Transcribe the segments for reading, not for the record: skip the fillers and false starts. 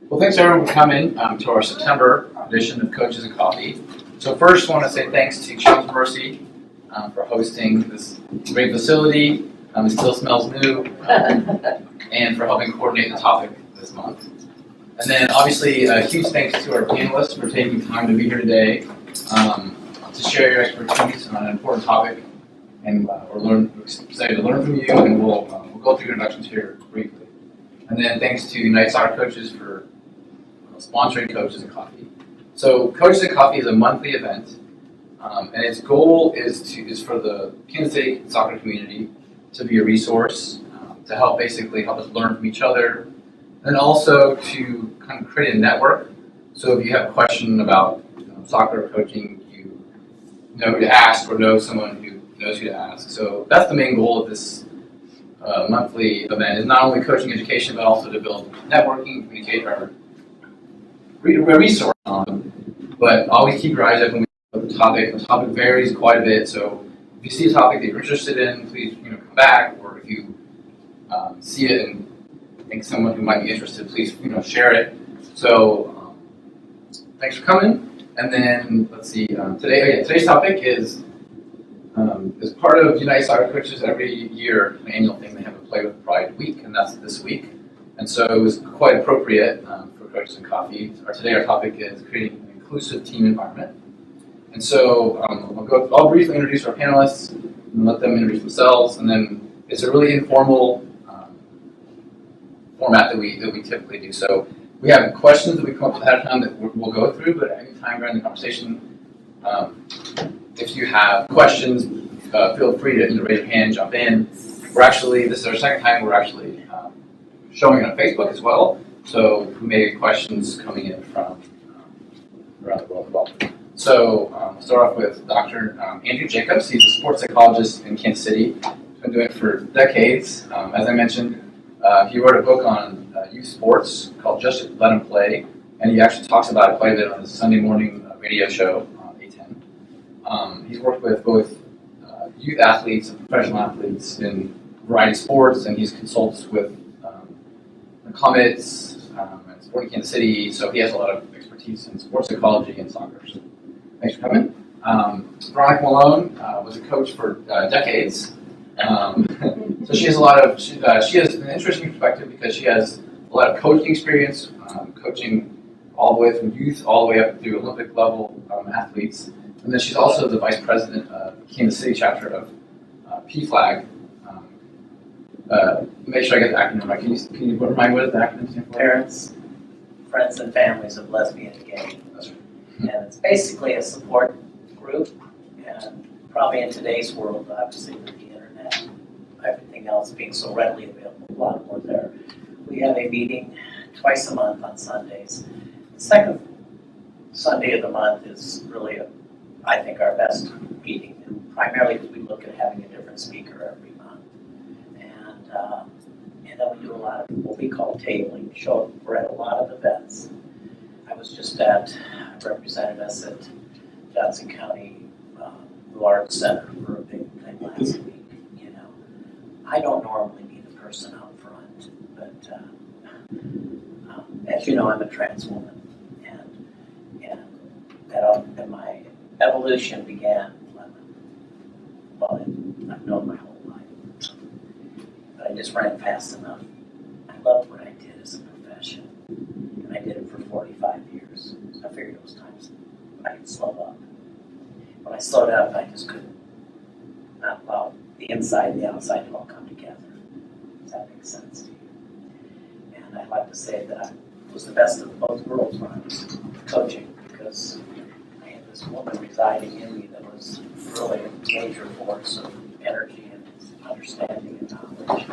Well, thanks everyone for coming to our September edition of Coaches and Coffee. So first, I want to say thanks to Children's Mercy for hosting this great facility. It still smells new, and for helping coordinate the topic this month. And then, obviously, a huge thanks to our panelists for taking time to be here today to share your expertise on an important topic. And we're excited to learn from you, and we'll go through introductions here briefly. And then, thanks to United Soccer Coaches for sponsoring Coaches and Coffee. So, Coaches and Coffee is a monthly event, and its goal is for the Kansas City soccer community to be a resource to help us learn from each other, and also to kind of create a network. So if you have a question about soccer or coaching, you know who to ask or know someone who knows who to ask. So that's the main goal of this monthly event, is not only coaching education, but also to build networking, communicate our resource on. But always keep your eyes open with the topic. The topic varies quite a bit, so if you see a topic that you're interested in, please come back. Or if you see it and think someone who might be interested, please share it. So thanks for coming. And then let's see. Today's topic is as part of United Soccer Coaches. Every year, an annual thing, they have a Play with Pride week, and that's this week. And so it was quite appropriate for Coaches and Coffee. Today our topic is creating an inclusive team environment. And so I'll briefly introduce our panelists and let them introduce themselves, and then it's a really informal format that we typically do. So we have questions that we come up with ahead of time that we'll go through, but at any time during the conversation, if you have questions, feel free to raise your hand, jump in. This is our second time we're actually showing it on Facebook as well, so we may get questions coming in from around the world as well. So we'll start off with Dr. Andrew Jacobs. He's a sports psychologist in Kansas City. He's been doing it for decades. As I mentioned, he wrote a book on youth sports called Just Let 'Em Play, and he actually talks about it quite a bit on his Sunday morning radio show on 810. He's worked with both youth athletes and professional athletes in a variety of sports, and he's consults with the Comets and Sporting Kansas City, so he has a lot of expertise in sports psychology and soccer. So thanks for coming. Veronica Malone was a coach for decades. So she has she has an interesting perspective because she has a lot of coaching experience, coaching all the way from youth all the way up through Olympic level athletes. And then she's also the vice president of Kansas City chapter of PFLAG. Make sure I get the acronym right. Can you remind me what the acronym stands for? Parents, Friends and Families of Lesbian and Gay. That's right. And it's basically a support group, and probably in today's world, obviously with the internet, everything else being so readily available, a lot more there. We have a meeting twice a month on Sundays. The second Sunday of the month is really, I think, our best meeting, primarily because we look at having a different speaker every month. And then we do a lot of what we call tabling. We're at a lot of events. I was just represented us at Johnson County Arts Center for a big thing last week. I don't normally be the person out front, but as you know, I'm a trans woman, and my evolution began I've known my whole life, but I just ran fast enough. I loved what I did as a profession, and I did it for 45 years. I figured it was time I could slow up. When I slowed up, I just couldn't not allow the inside and the outside to all come together. Does that make sense to you? And I'd like to say that I was the best of both worlds when I was coaching, because I had this woman residing in me that was really a major force of energy and understanding and knowledge.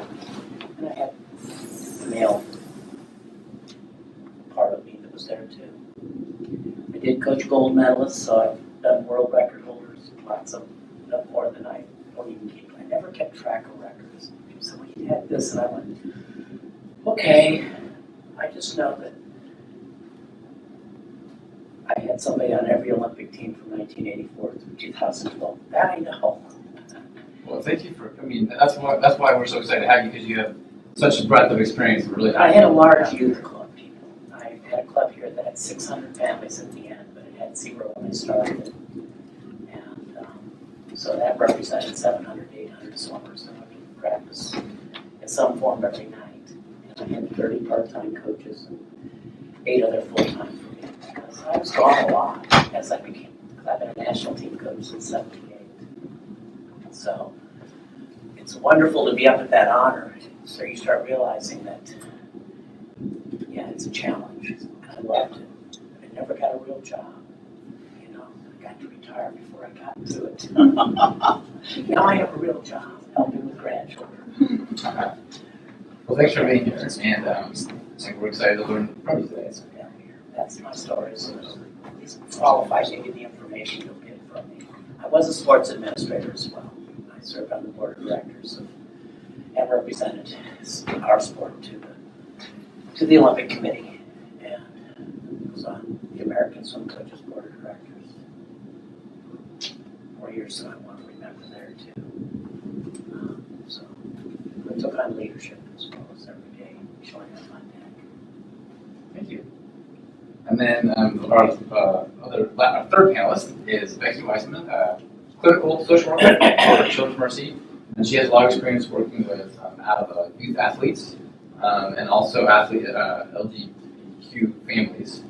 And I had the male part of me that was there too. I did coach gold medalists, so I've done world record holders, lots of them, more than I don't even keep. I never kept track of records. People said, well, you had this, and I went, okay. I just know that I had somebody on every Olympic team from 1984 through 2012. That I know. Well, thank you for. That's why we're so excited to have you, because you have such a breadth of experience. Really, I had a large youth club, people. I had 600 families at the end, but it had 0 when I started. And so that represented 700, 800 swimmers that would practice in some form every night. And I had 30 part-time coaches and 8 other full-time for me, because I was gone a lot as I became, because I've been a national team coach since '78. So it's wonderful to be up at that honor. So you start realizing that, yeah, it's a challenge. I loved it. I never got a real job. You know, I got to retire before I got to it. Now I have a real job, helping with grandchildren. Well, thanks for being here, and I think we're excited to learn from you today. So down here, that's my story. So these qualified to give you the information you'll get from me. I was a sports administrator as well. I served on the board of directors and represented our sport to the Olympic Committee, and was on the American Swim Coaches Board of Directors. 4 years, so I want to remember there too. So I took on leadership as well as every day, showing up on deck. Thank you. And then our third panelist is Becky Wiseman, clinical social worker for Children's Mercy, and she has a lot of experience working with youth athletes and also LGBTQ families.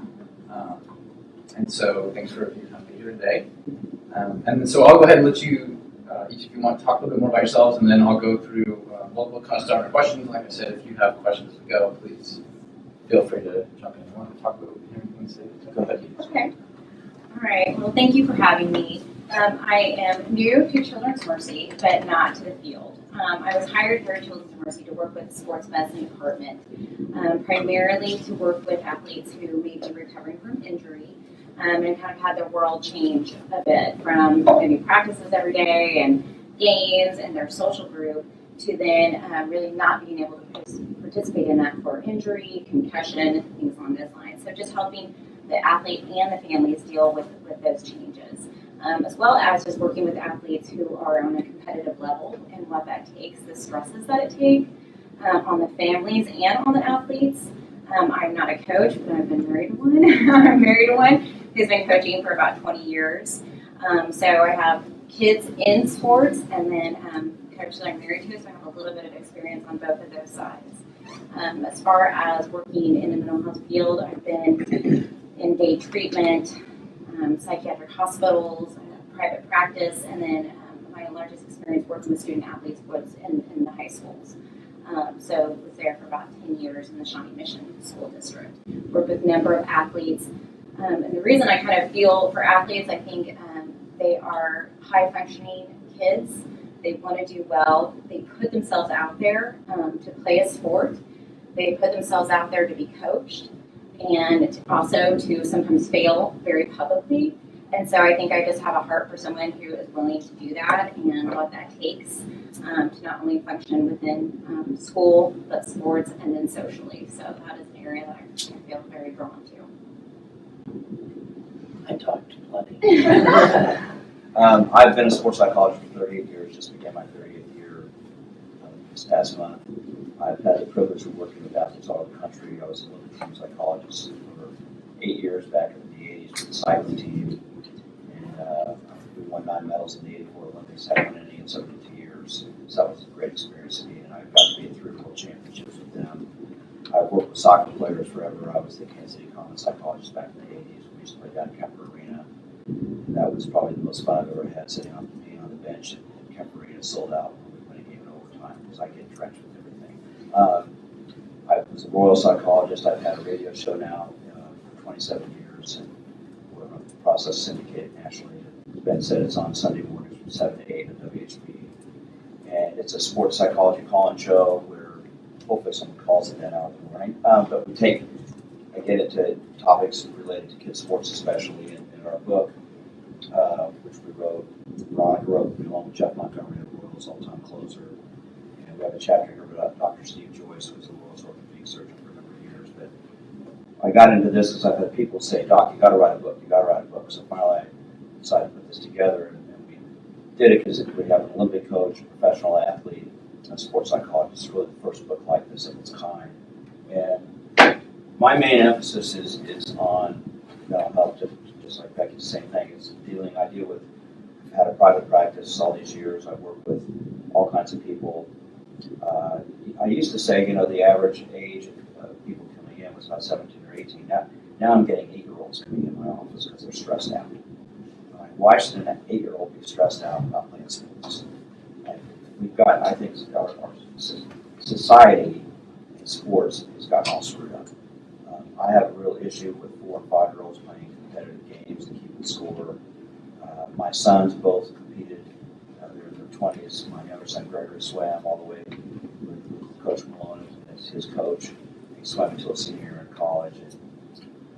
And so thanks for your time here today. And so I'll go ahead and let you, each of you want to talk a little bit more about yourselves, and then I'll go through, we'll kind of start our questions. Like I said, if you have questions as we go, please feel free to jump in. You want to talk about anything, so go ahead. Okay. All right. Well, thank you for having me. I am new to Children's Mercy, but not to the field. I was hired here at Children's Mercy to work with the sports medicine department, primarily to work with athletes who may be recovering from injury, and kind of had their world change a bit from maybe practices every day and games and their social group to then really not being able to participate in that for injury, concussion, things along those lines. So just helping the athlete and the families deal with those changes, as well as just working with athletes who are on a competitive level and what that takes, the stresses that it takes on the families and on the athletes. I'm not a coach, but I've been married to one. I'm married to one who's been coaching for about 20 years. So I have kids in sports and then coaches I'm married to, so I have a little bit of experience on both of those sides. As far as working in the mental health field, I've been in day treatment, psychiatric hospitals, private practice, and then my largest experience working with student athletes was in the high schools. So I was there for about 10 years in the Shawnee Mission School District. Worked with a number of athletes. And the reason I kind of feel for athletes, I think they are high-functioning kids. They want to do well. They put themselves out there to play a sport. They put themselves out there to be coached and also to sometimes fail very publicly. And so I think I just have a heart for someone who is willing to do that and what that takes to not only function within school, but sports and then socially. So that is an area that I feel very drawn to. I talked to plenty. I've been a sports psychologist for 38 years, just began my 38th year this past month. I've had the privilege of working with athletes all over the country. I was a Olympic team psychologist for 8 years back in the 80s with the cycling team. And we won 9 medals in the 84 Olympics, hadn't won any in 72 years. So that was a great experience to me, and I got to be in 3 world championships with them. I've worked with soccer players forever. I was the Kansas City Common psychologist back in the 80s. We used to play down at Kemper Arena. And that was probably the most fun I've ever had, sitting on the bench at Kemper Arena, sold out when we win a game in overtime, because I get drenched with everything. I was a royal psychologist. I've had a radio show now for 27 years, and we're in the process syndicated nationally. As Ben said, it's on Sunday mornings from 7 to 8 at WHB. And it's a sports psychology call-in show where hopefully someone calls it that out in the morning. But we get into topics related to kids' sports, especially in our book, which we wrote. Veronica wrote along with Jeff Montgomery, the Royals all-time closer. And we have a chapter here about Dr. Steve Joyce, who was the Royals orthopedic surgeon for a number of years. But I got into this because I've had people say, Doc, you got to write a book. You got to write a book. So finally, I decided to put this together, and we did it because we have an Olympic coach, a professional athlete, and a sports psychologist. It's really the first book like this of its kind. And my main emphasis is on mental health, just like Becky, the same thing. It's I deal with, I've had a private practice all these years. I've worked with all kinds of people. I used to say, the average age of people coming in was about 17 or 18. Now I'm getting 8-year-olds coming in my office because they're stressed out. Why should an 8-year-old be stressed out about playing sports? And I think our society in sports has gotten all screwed up. I have a real issue with 4 and 5-year-olds playing competitive games to keep the score. My sons both competed. They're in their 20s. My younger son Gregory swam all the way with Coach Malone as his coach. He swam until a senior year in college. And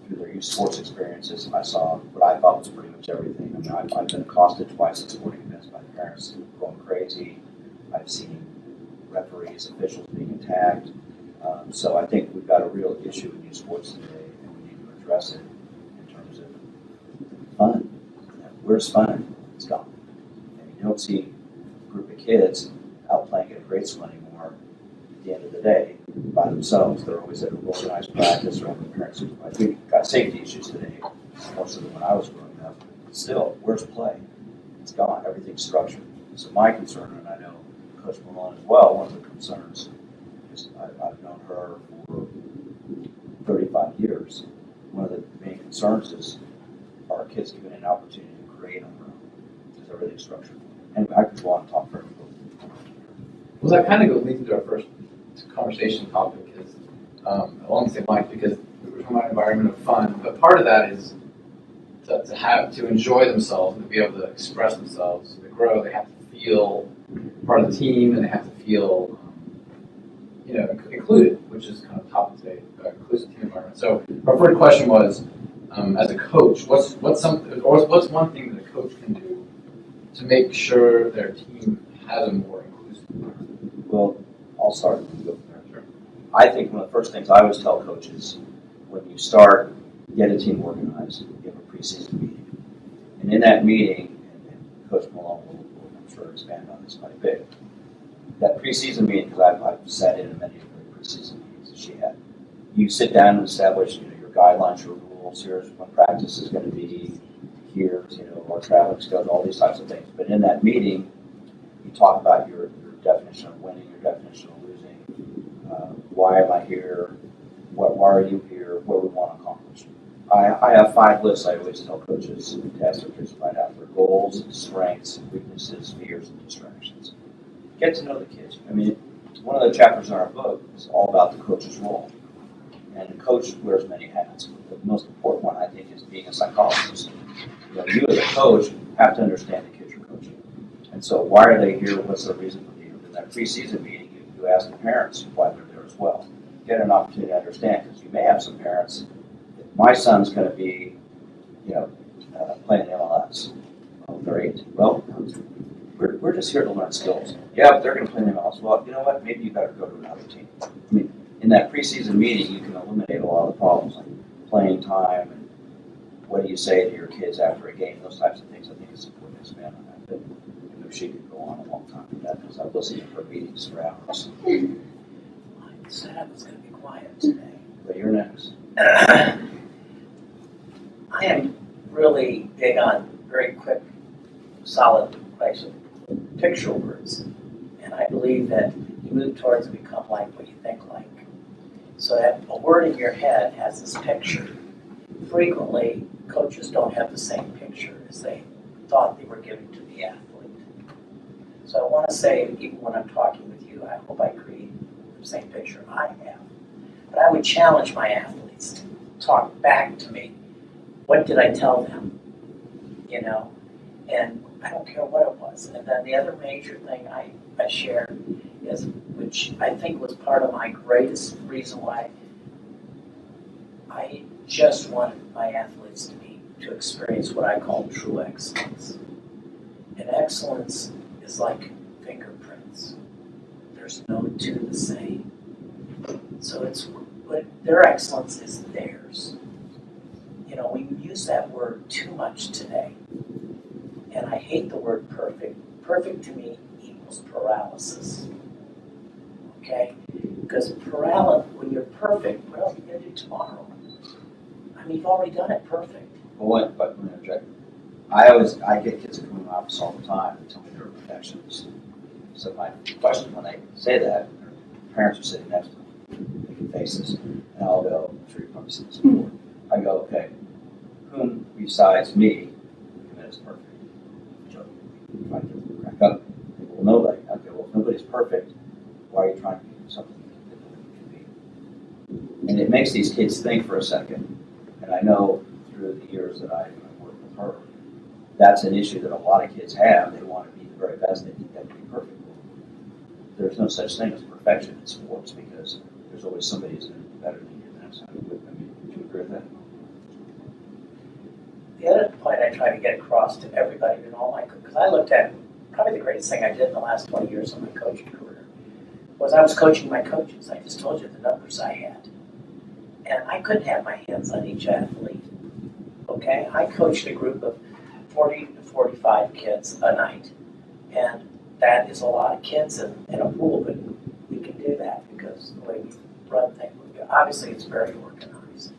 through their youth sports experiences, I saw what I thought was pretty much everything. I mean, I've been accosted twice at sporting events by parents going crazy. I've seen referees, officials being attacked. So I think we've got a real issue in youth sports today, and we need to address it in terms of fun. Where's fun? It's gone. And you don't see a group of kids out playing at grade school anymore at the end of the day by themselves. They're always at an organized practice or having parents supervise. We've got safety issues today, more so than when I was growing up. Still, where's play? It's gone. Everything's structured. So my concern, and I know Coach Malone as well, one of the concerns is I've known her for 35 years. One of the main concerns is, are kids given an opportunity to create on their own? Because everything's structured. Anyway, I could go on and talk for Well, that kind of leads into our first conversation topic is along the same lines, because we were talking about environment of fun, but part of that is to enjoy themselves and to be able to express themselves, to grow. They have to feel part of the team, and they have to feel included, which is kind of topic today, inclusive team environment. So our first question was, as a coach, what's one thing that a coach can do to make sure their team has a more inclusive environment? Well, I'll start and go from there. Sure. I think one of the first things I always tell coaches, when you start, get a team organized, you have a preseason meeting. And in that meeting, and Coach Malone will, I'm sure, expand on this quite a bit, that preseason meeting, because I've sat in many of the preseason meetings that she had, you sit down and establish your guidelines, your rules. Here's when practice is going to be. Here's our traveling schedule, all these types of things. But in that meeting, you talk about your definition of winning, your definition of losing. Why am I here? Why are you here? What do we want to accomplish? I have 5 lists I always tell coaches to ask their kids to write out: their goals, strengths, weaknesses, fears, and distractions. Get to know the kids. I mean, one of the chapters in our book is all about the coach's role. And the coach wears many hats. But the most important one, I think, is being a psychologist. You as a coach have to understand the kids you're coaching. And so why are they here? What's the reason for being here? In that preseason meeting, you ask the parents why they're there as well. Get an opportunity to understand, because you may have some parents. If my son's going to be, playing MLS. Oh, they're 18. Well, we're just here to learn skills. Yeah, but they're going to play in MLS. Well, you know what? Maybe you better go to another team. I mean, in that preseason meeting, you can eliminate a lot of the problems, like playing time and what do you say to your kids after a game, those types of things. I think it's important to expand on that. But I know she could go on a long time with that, because I've listened to her meetings for hours. I said I was going to be quiet today. But you're next. I am really big on very quick, solid picture words. And I believe that you move towards and become like what you think like. So that a word in your head has this picture. Frequently, coaches don't have the same picture as they thought they were giving to the athlete. So I want to say, even when I'm talking with you, I hope I create the same picture I have. But I would challenge my athletes to talk back to me. What did I tell them? And I don't care what it was. And then the other major thing I share is, which I think was part of my greatest reason why I just wanted my athletes to experience what I call true excellence. And excellence is like fingerprints. There's no two the same. So their excellence is theirs. We use that word too much today. And I hate the word perfect. Perfect to me equals paralysis. Okay? Because paralysis, when you're perfect, what else are you going to do tomorrow? I mean, you've already done it perfect. Well, but let me interject. I get kids that come in my office all the time and tell me they're perfectionists. So my question when they say that, their parents are sitting next to them, making faces, and I'll go, I'm sure you've probably seen this before. I go, okay, whom besides me is perfect? Joke. If I can crack up, well, nobody. Okay, well, if nobody's perfect, why are you trying to do something that nobody can be? And it makes these kids think for a second. And I know through the years that I've worked with her, that's an issue that a lot of kids have. They want to be the very best. They think that to be perfect. There's no such thing as perfection in sports because there's always somebody who's going to be better than you. That's how would you agree with that? The other point I try to get across to everybody in all my, because I looked at probably the greatest thing I did in the last 20 years of my coaching career was I was coaching my coaches. I just told you the numbers I had. And I couldn't have my hands on each athlete. Okay? I coached a group of 40 to 45 kids a night. And that is a lot of kids in a pool, but we can do that because the way we run things. Obviously, it's very organized.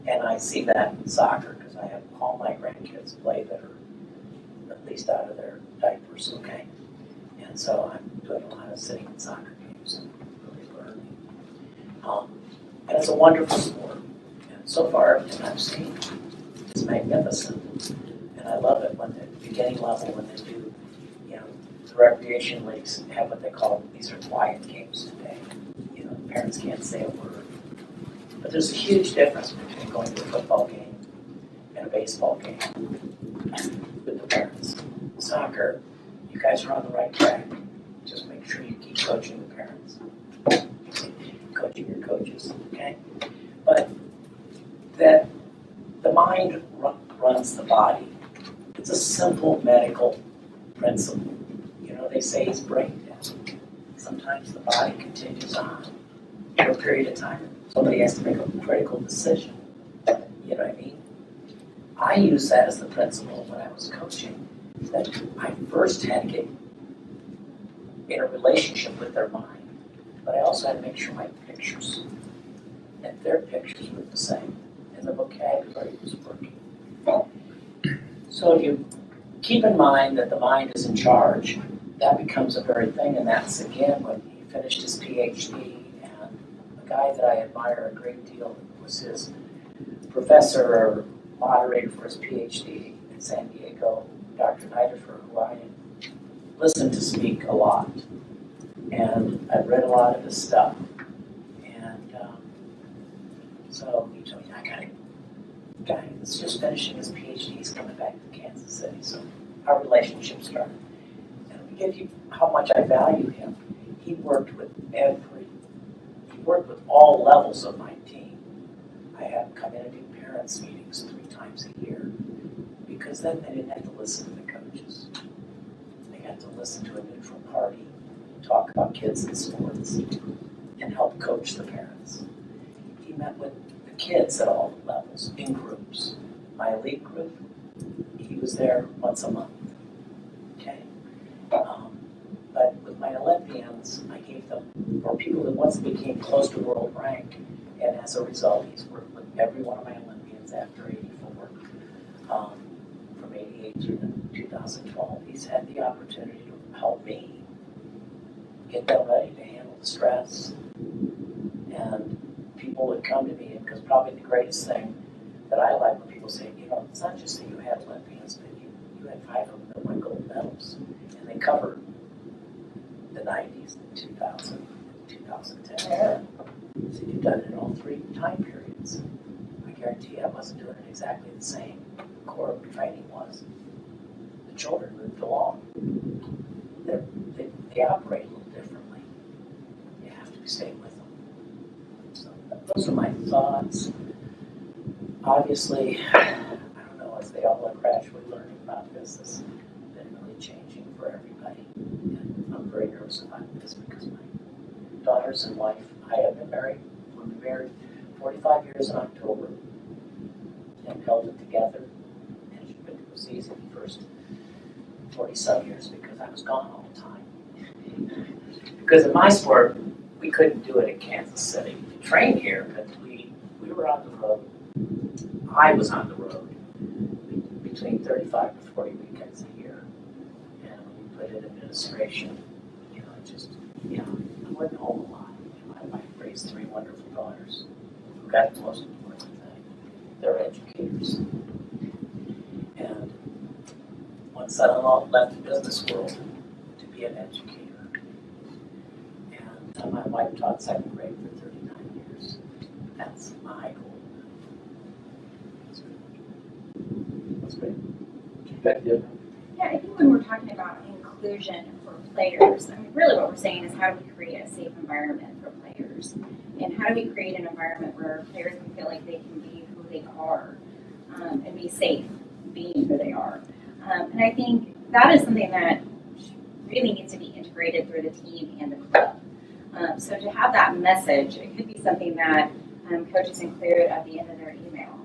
And I see that in soccer because I have all my grandkids play that are at least out of their diapers, okay? And so I'm doing a lot of sitting in soccer games and really learning. And it's a wonderful sport. And so far, everything I've seen is magnificent. And I love it when the beginning level, when they do, the recreation leagues have what they call, these are quiet games today. Parents can't say a word. But there's a huge difference between going to a football game and a baseball game with the parents. Soccer, you guys are on the right track. Just make sure you keep coaching the parents. Coaching your coaches, okay? But that the mind runs the body. It's a simple medical principle. They say it's brain dead. Sometimes the body continues on for a period of time. Somebody has to make a critical decision. You know what I mean? I use that as the principle when I was coaching, that I first had to get in a relationship with their mind, but I also had to make sure my pictures and their pictures were the same, and the vocabulary was working. So if you keep in mind that the mind is in charge, that becomes a very thing, and that's again when he finished his PhD, and a guy that I admire a great deal was his professor or moderator for his PhD in San Diego, Dr. Niederfer, who I listened to speak a lot, and I've read a lot of his stuff, and so he told me, I got a guy that's just finishing his PhD, he's coming back to Kansas City, so our relationship started. Give you how much I value him. He worked with all levels of my team. I had him come in and do parents meetings 3 times a year because then they didn't have to listen to the coaches. They had to listen to a neutral party, talk about kids and sports, and help coach the parents. He met with the kids at all levels in groups. My elite group, he was there once a month. Okay. But with my Olympians, I gave them, or people that once became close to world rank, and as a result, he's worked with every one of my Olympians after 84, from 88 through 2012. He's had the opportunity to help me get them ready to handle the stress. And people would come to me, because probably the greatest thing that I like when people say, it's not just that you had Olympians, but you had 5 of them that won gold medals. And they covered the 90s, 2000, 2010 era. So you've done it in all 3 time periods. I guarantee you I wasn't doing it exactly the same. The core of the training was. The children moved along. They operate a little differently. You have to stay with them. So those are my thoughts. Obviously, I don't know, as they all are gradually learning about this, it's been really changing for everybody. And I'm very nervous about this because my daughters and wife, I have been married, we've been married 45 years in October and held it together. And it was easy the first 40-some years because I was gone all the time. Because in my sport, we couldn't do it in Kansas City. We trained here, but we were on the road. I was on the road between 35 to 40 weekends a year. And when you put in administration, I wasn't home a lot. I raised 3 wonderful daughters who got the most important thing. They're educators. And one son-in-law left the business world to be an educator. And my wife taught 2nd grade for 39 years. That's my goal. That's great. Becky? Yeah, I think when we're talking about inclusion for players, I mean, really what we're saying is how do we create a safe environment for players? And how do we create an environment where players can feel like they can be who they are and be safe being who they are? And I think that is something that really needs to be integrated through the team and the club. So to have that message, it could be something that coaches include at the end of their email.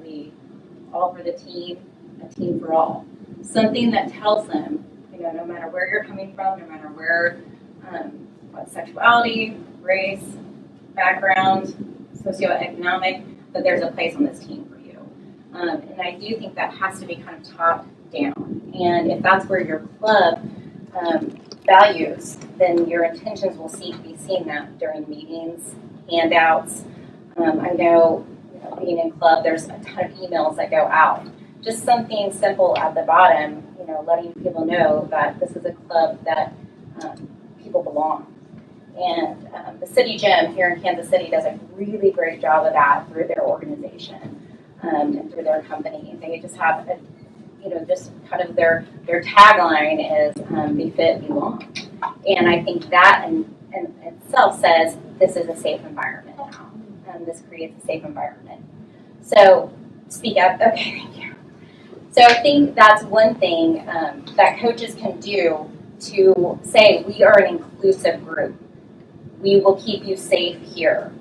We all for the team, a team for all. Something that tells them, no matter where you're coming from, no matter where, what sexuality, race, background, socioeconomic, that there's a place on this team for you. And I do think that has to be kind of top down. And if that's where your club values, then your intentions will be seen that during meetings, handouts. I know, being in club, there's a ton of emails that go out. Just something simple at the bottom, letting people know that this is a club that people belong. And the city gym here in Kansas City does a really great job of that through their organization and through their company. They just have just kind of their tagline is be fit, belong. And I think that in itself says this is a safe environment now. This creates a safe environment. So speak up. Okay, thank you. So I think that's one thing that coaches can do to say we are an inclusive group. We will keep you safe here.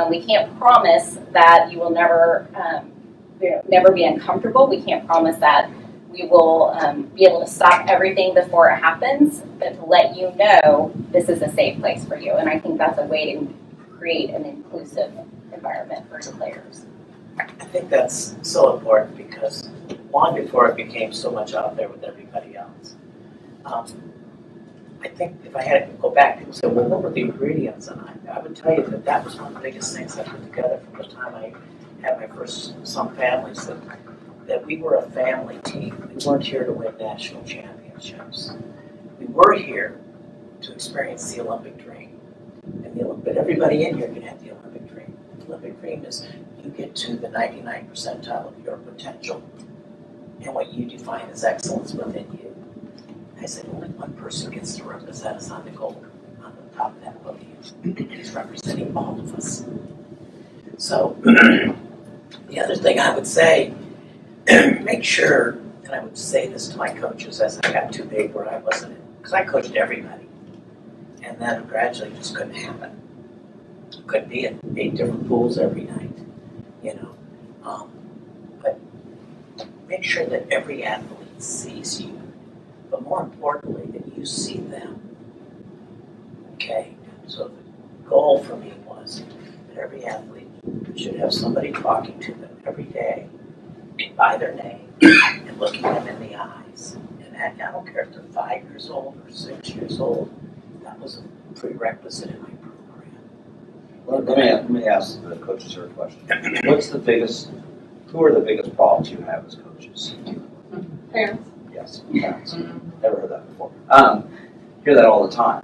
We can't promise that you will never be uncomfortable. We can't promise that we will be able to stop everything before it happens, but to let you know this is a safe place for you. And I think that's a way to create an inclusive environment for your players. I think that's so important because long before it became so much out there with everybody else. I think if I had to go back, people say, well, what were the ingredients? And I would tell you that was one of the biggest things I put together from the time I had my first some families, that we were a family team. We weren't here to win national championships. We were here to experience the Olympic dream. But everybody in here can have the Olympic dream. The Olympic dream is you get to the 99th percentile of your potential and what you define as excellence within you. I said, only one person gets to represent us on the gold, on the top of that podium. He's representing all of us. So, the other thing I would say, make sure, and I would say this to my coaches as I got too big where I wasn't, because I coached everybody. And then gradually it just couldn't happen. Couldn't be in 8 different pools every night, But make sure that every athlete sees you. But more importantly, that you see them. Okay? So the goal for me was that every athlete should have somebody talking to them every day by their name and looking them in the eyes. And I don't care if they're 5 years old or 6 years old. That was a prerequisite in my program. Well, let me ask the coaches here a question. Who are the biggest problems you have as coaches? Parents. Yes, parents. Never heard that before. Hear that all the time.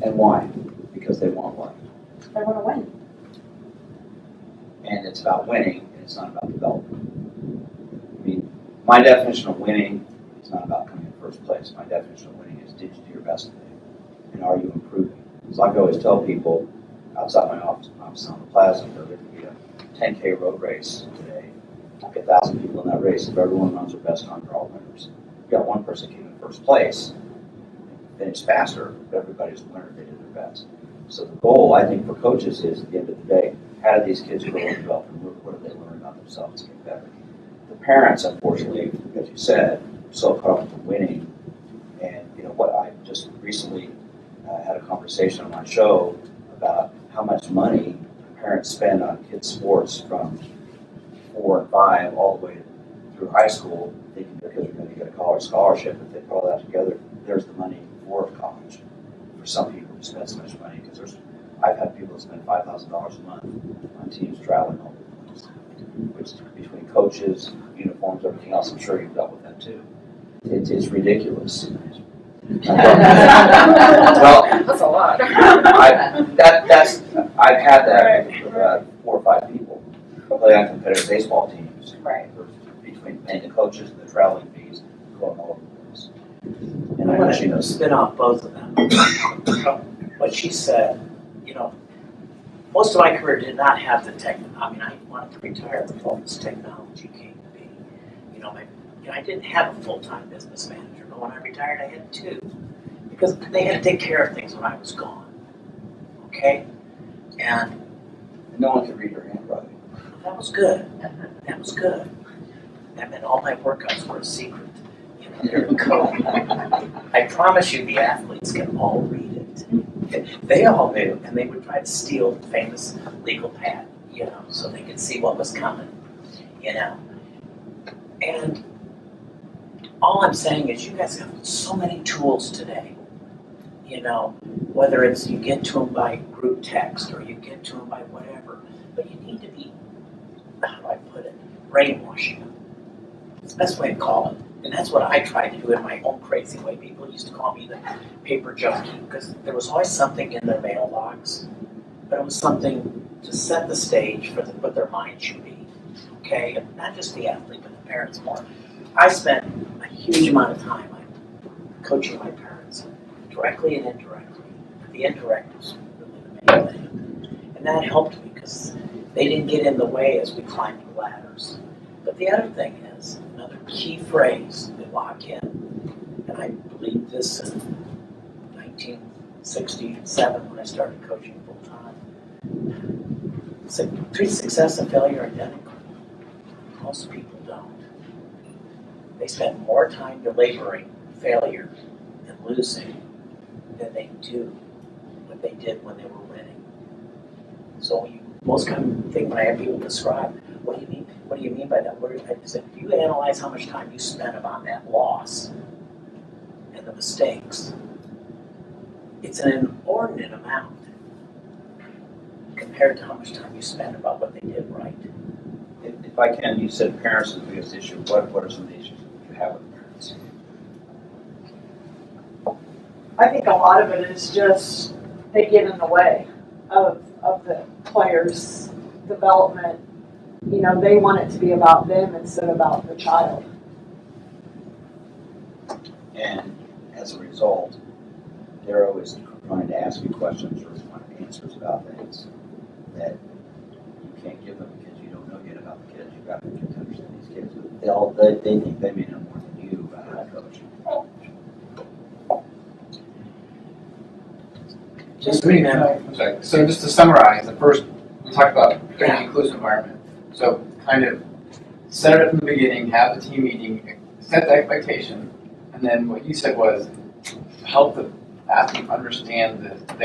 And why? Because they want what? They want to win. And it's about winning, and it's not about development. I mean, my definition of winning is not about coming in first place. My definition of winning is did you do your best today? And are you improving? So like I always tell people outside my office on the plaza, there could be a 10K road race today. I'll get 1,000 people in that race. If everyone runs their best time, they're all winners. You got one person came in first place, finished faster, but everybody's a winner. They did their best. So the goal, I think, for coaches is at the end of the day, how do these kids grow and develop, and what do they learn about themselves to get better? The parents, unfortunately, as you said, are so caught up in winning. And what I just recently I had a conversation on my show about how much money parents spend on kids' sports from 4 and 5 all the way through high school, thinking their kids are going to get a college scholarship. If they put all that together, there's the money for college. For some people who spend so much money, because I've had people that spend $5,000 a month on teams traveling all over the place, which between coaches, uniforms, everything else, I'm sure you've dealt with that too. It's ridiculous. Well, That's a lot. I've had that with 4 or 5 people play on competitive baseball teams. Right. Between paying the coaches and the traveling fees, going all over the place. And I I want actually know. to spin off both of them. What she said, most of my career did not have the I wanted to retire before this technology came to be. I didn't have a full-time business manager, but when I retired, I had 2. Because they had to take care of things when I was gone. Okay? And No one could read your handwriting. that was good. That was good. That meant all my workouts were a secret. There we go. I promise you the athletes can all read it. They all knew, and they would try to steal the famous legal pad, so they could see what was coming, And all I'm saying is you guys have so many tools today, whether it's you get to them by group text or you get to them by whatever, but you need to be, how do I put it, brainwashing them. It's the best way to call it. And that's what I tried to do in my own crazy way. People used to call me the paper junkie because there was always something in their mailbox, but it was something to set the stage for what their mind should be. Okay, and not just the athlete, but the parents more. I spent a huge amount of time coaching my parents, directly and indirectly. The indirect was really the main thing, and that helped me because they didn't get in the way as we climbed the ladders. But the other thing is, another key phrase that lock in, and I believe this in 1967 when I started coaching full time. Treat success and failure identically. Most people don't. They spend more time belaboring failure and losing than they do what they did when they were winning. So most common thing when I have people describe, what do you mean? What do you mean by that? I said, if you analyze how much time you spent on that loss and the mistakes, it's an inordinate amount compared to how much time you spend about what they did right. If I can, you said parents are the biggest issue. What are some of the issues that you have with parents? I think a lot of it is just they get in the way of the players' development. They want it to be about them instead of about the child. And as a result, they're always trying to ask you questions or want answers about things that you can't give them because you don't know yet about the kids. You've got to get to understand these kids. They think they may know more than you about how to coach. Just remember. I'm sorry. So just to summarize, the first, we talked about creating an inclusive environment. So kind of set it up from the beginning, have the team meeting, set the expectation, and then what you said was help the athlete understand that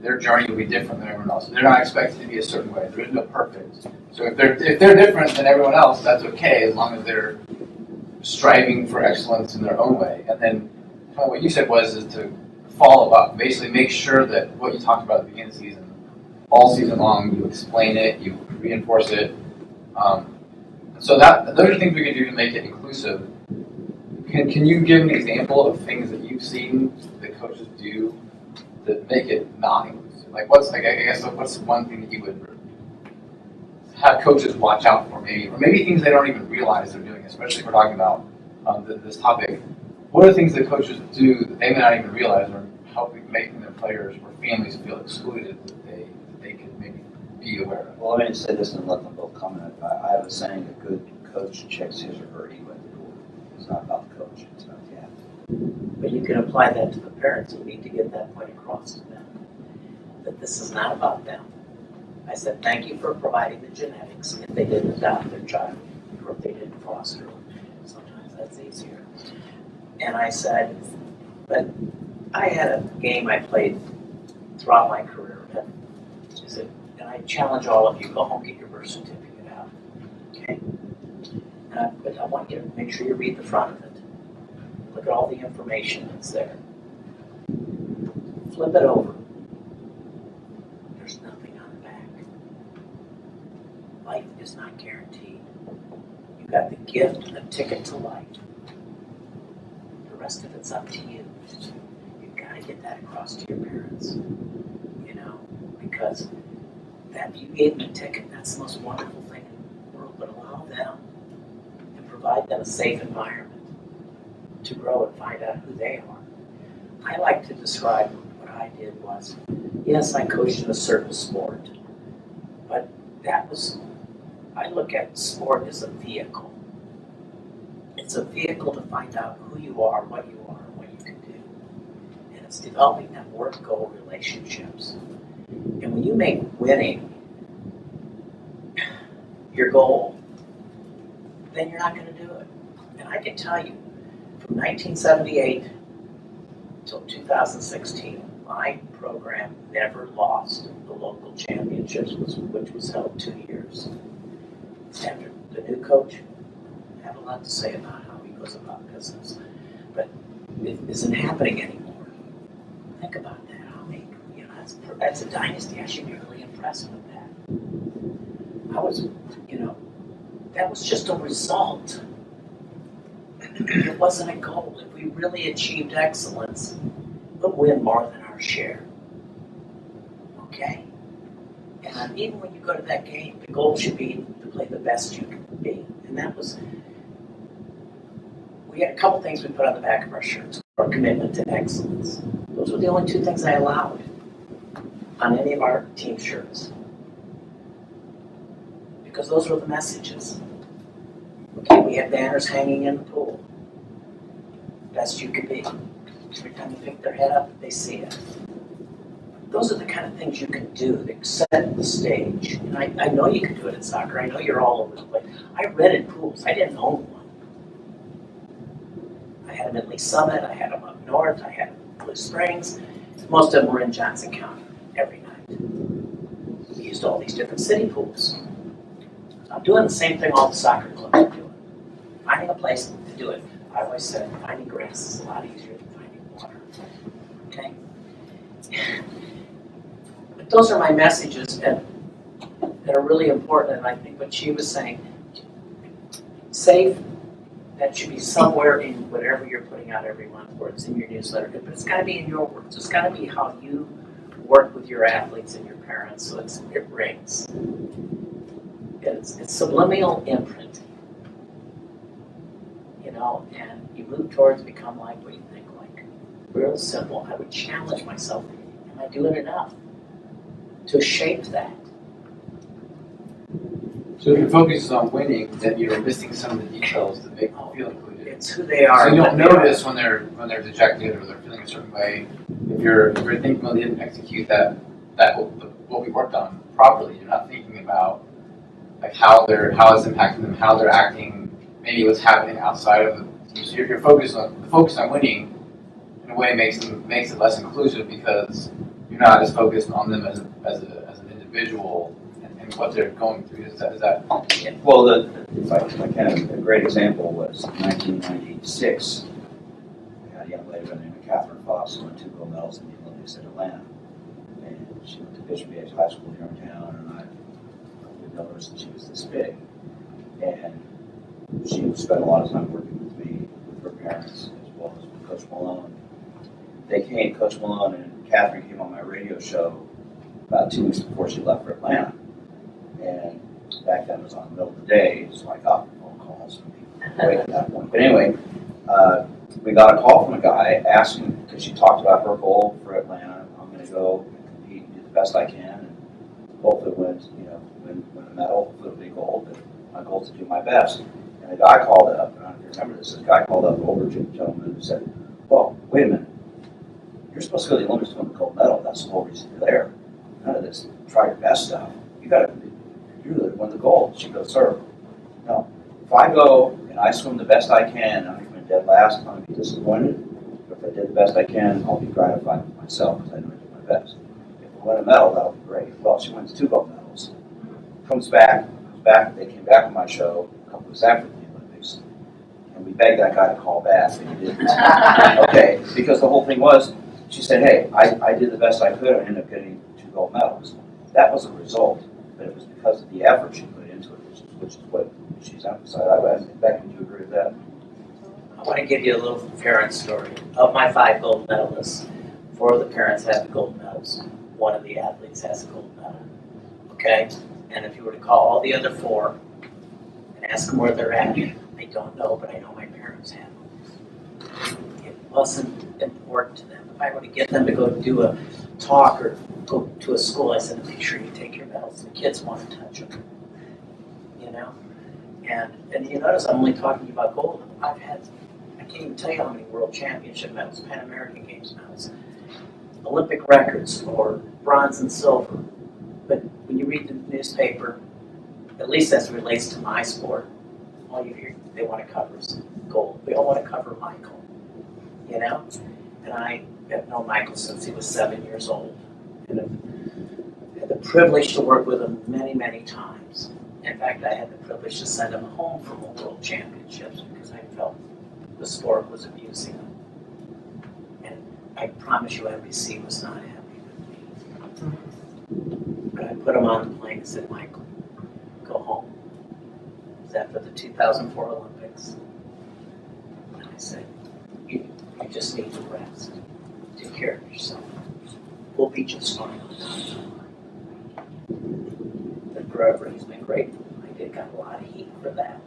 their journey will be different than everyone else. They're not expected to be a certain way. There is no perfect. So if they're different than everyone else, that's okay as long as they're striving for excellence in their own way. And then kind of what you said is to follow up, basically make sure that what you talked about at the beginning of the season, all season long, you explain it, you reinforce it. So those are things we can do to make it inclusive. Can you give an example of things that you've seen that coaches do that make it not inclusive? Like what's one thing that you would have coaches watch out for maybe, or maybe things they don't even realize they're doing, especially if we're talking about this topic. What are things that coaches do that they may not even realize are helping making their players or families feel excluded that they could maybe be aware of? Well, let me just say this and let them both comment. I have a saying, a good coach checks his or her ego at the door. It's not about the coach, it's about the athlete. But you can apply that to the parents. You need to get that point across to them, that this is not about them. I said, thank you for providing the genetics if they didn't adopt their child or if they didn't foster. Sometimes that's easier. And I said, but I had a game I played throughout my career, and I challenge all of you, go home, get your birth certificate out, okay? But I want you to make sure you read the front of it. Look at all the information that's there. Flip it over. There's nothing on the back. Life is not guaranteed. You got the gift and the ticket to life. The rest of it's up to you. You've got to get that across to your parents, you know, because that you gave them a ticket, that's the most wonderful thing in the world, but allow them and provide them a safe environment to grow and find out who they are. I like to describe what I did was, yes, I coached in a certain sport, but that was, I look at sport as a vehicle. It's a vehicle to find out who you are, what you are, and what you can do. And it's developing that work-goal relationships. And when you make winning your goal, then you're not going to do it. And I can tell you, from 1978 till 2016, my program never lost the local championships, which was held 2 years. After the new coach, I have a lot to say about how he goes about business, but it isn't happening anymore. Think about that. How many, you know, that's a dynasty. I should be really impressed with that. I was, you know, that was just a result. It wasn't a goal. If we really achieved excellence, we'll win more than our share. Okay? And even when you go to that game, the goal should be to play the best you can be. And that was, we had a couple things we put on the back of our shirts. Our commitment to excellence. Those were the only two things I allowed on any of our team shirts. Because those were the messages. Okay, we had banners hanging in the pool. Best you could be. Every time you pick their head up, they see it. Those are the kind of things you can do that set the stage. And I know you can do it in soccer. I know you're all over the place. I rented pools. I didn't own one. I had them in Lee Summit. I had them up north. I had them in Blue Springs. Most of them were in Johnson County every night. We used all these different city pools. I'm doing the same thing all the soccer clubs are doing. Finding a place to do it. I always said finding grass is a lot easier than finding water. Okay? But those are my messages that are really important, and I think what she was saying, safe, that should be somewhere in whatever you're putting out every month, or it's in your newsletter, but it's got to be in your words. It's got to be how you work with your athletes and your parents, so it rings. It's subliminal imprint, you know, and you move towards become like what you think like. Real simple. I would challenge myself. Am I doing enough to shape that? So if your focus is on winning, then you're missing some of the details that make you feel included. It's who they are. So you don't notice when they're dejected or they're feeling a certain way. If you're thinking, well, they didn't execute that what we worked on properly, you're not thinking about like how it's impacting them, how they're acting, maybe what's happening outside of the team. So your focus on winning in a way makes it less inclusive because you're not as focused on them as an individual and what they're going through. Is that? Well, a great example was 1996. We had a young lady by the name of Catherine Foss who won 2 gold medals in the Olympics at Atlanta. And she went to Bishop Gage High School here in town, and I've known her since she was this big. And she spent a lot of time working with me, with her parents, as well as with Coach Malone. Coach Malone and Catherine came on my radio show about 2 weeks before she left for Atlanta. And back then it was on the middle of the day, so I got phone calls from people awake at that point. But anyway, we got a call from a guy asking, because she talked about her goal for Atlanta, I'm going to go and compete and do the best I can, and hopefully win a medal, hopefully it'll be gold, but my goal is to do my best. And the guy called up, and I don't know if you remember this, guy called up, an older gentleman who said, well, wait a minute, you're supposed to go to the Olympics to win the gold medal, that's the whole reason you're there. None of this try your best stuff. You really won the gold. She goes, sir, no, if I go and I swim the best I can, I'm going to dead last, I'm going to be disappointed. But if I did the best I can, I'll be gratified with myself because I know I did my best. If I win a medal, that'll be great. Well, she wins 2 gold medals. Comes back, they came back on my show a couple weeks after the Olympics, and we begged that guy to call back, and he didn't. Okay, because the whole thing was, she said, hey, I did the best I could, I ended up getting 2 gold medals. That was a result, but it was because of the effort she put into it, which is what she's emphasized. Becky, do you agree with that? I want to give you a little parent story. Of my 5 gold medalists, 4 of the parents have the gold medals. 1 of the athletes has a gold medal. Okay? And if you were to call all the other 4 and ask them where they're at, I don't know, but I know my parents have them. It wasn't important to them. If I were to get them to go do a talk or go to a school, I said, make sure you take your medals. The kids want to touch them. You know? And you notice I'm only talking about gold. I can't even tell you how many world championship medals, Pan American Games medals, Olympic records, or bronze and silver. But when you read the newspaper, at least as it relates to my sport, all you hear they want to cover is gold. We all want to cover Michael, you know? And I have known Michael since he was 7 years old. And I've had the privilege to work with him many, many times. In fact, I had the privilege to send him home from the World Championships because I felt the sport was abusing him. And I promise you, NBC was not happy with me. But I put him on the plane and said, Michael, go home. It was after the 2004 Olympics. And I said, you just need to rest. Take care of yourself. We'll be just fine. And forever, he's been grateful. I did got a lot of heat for that.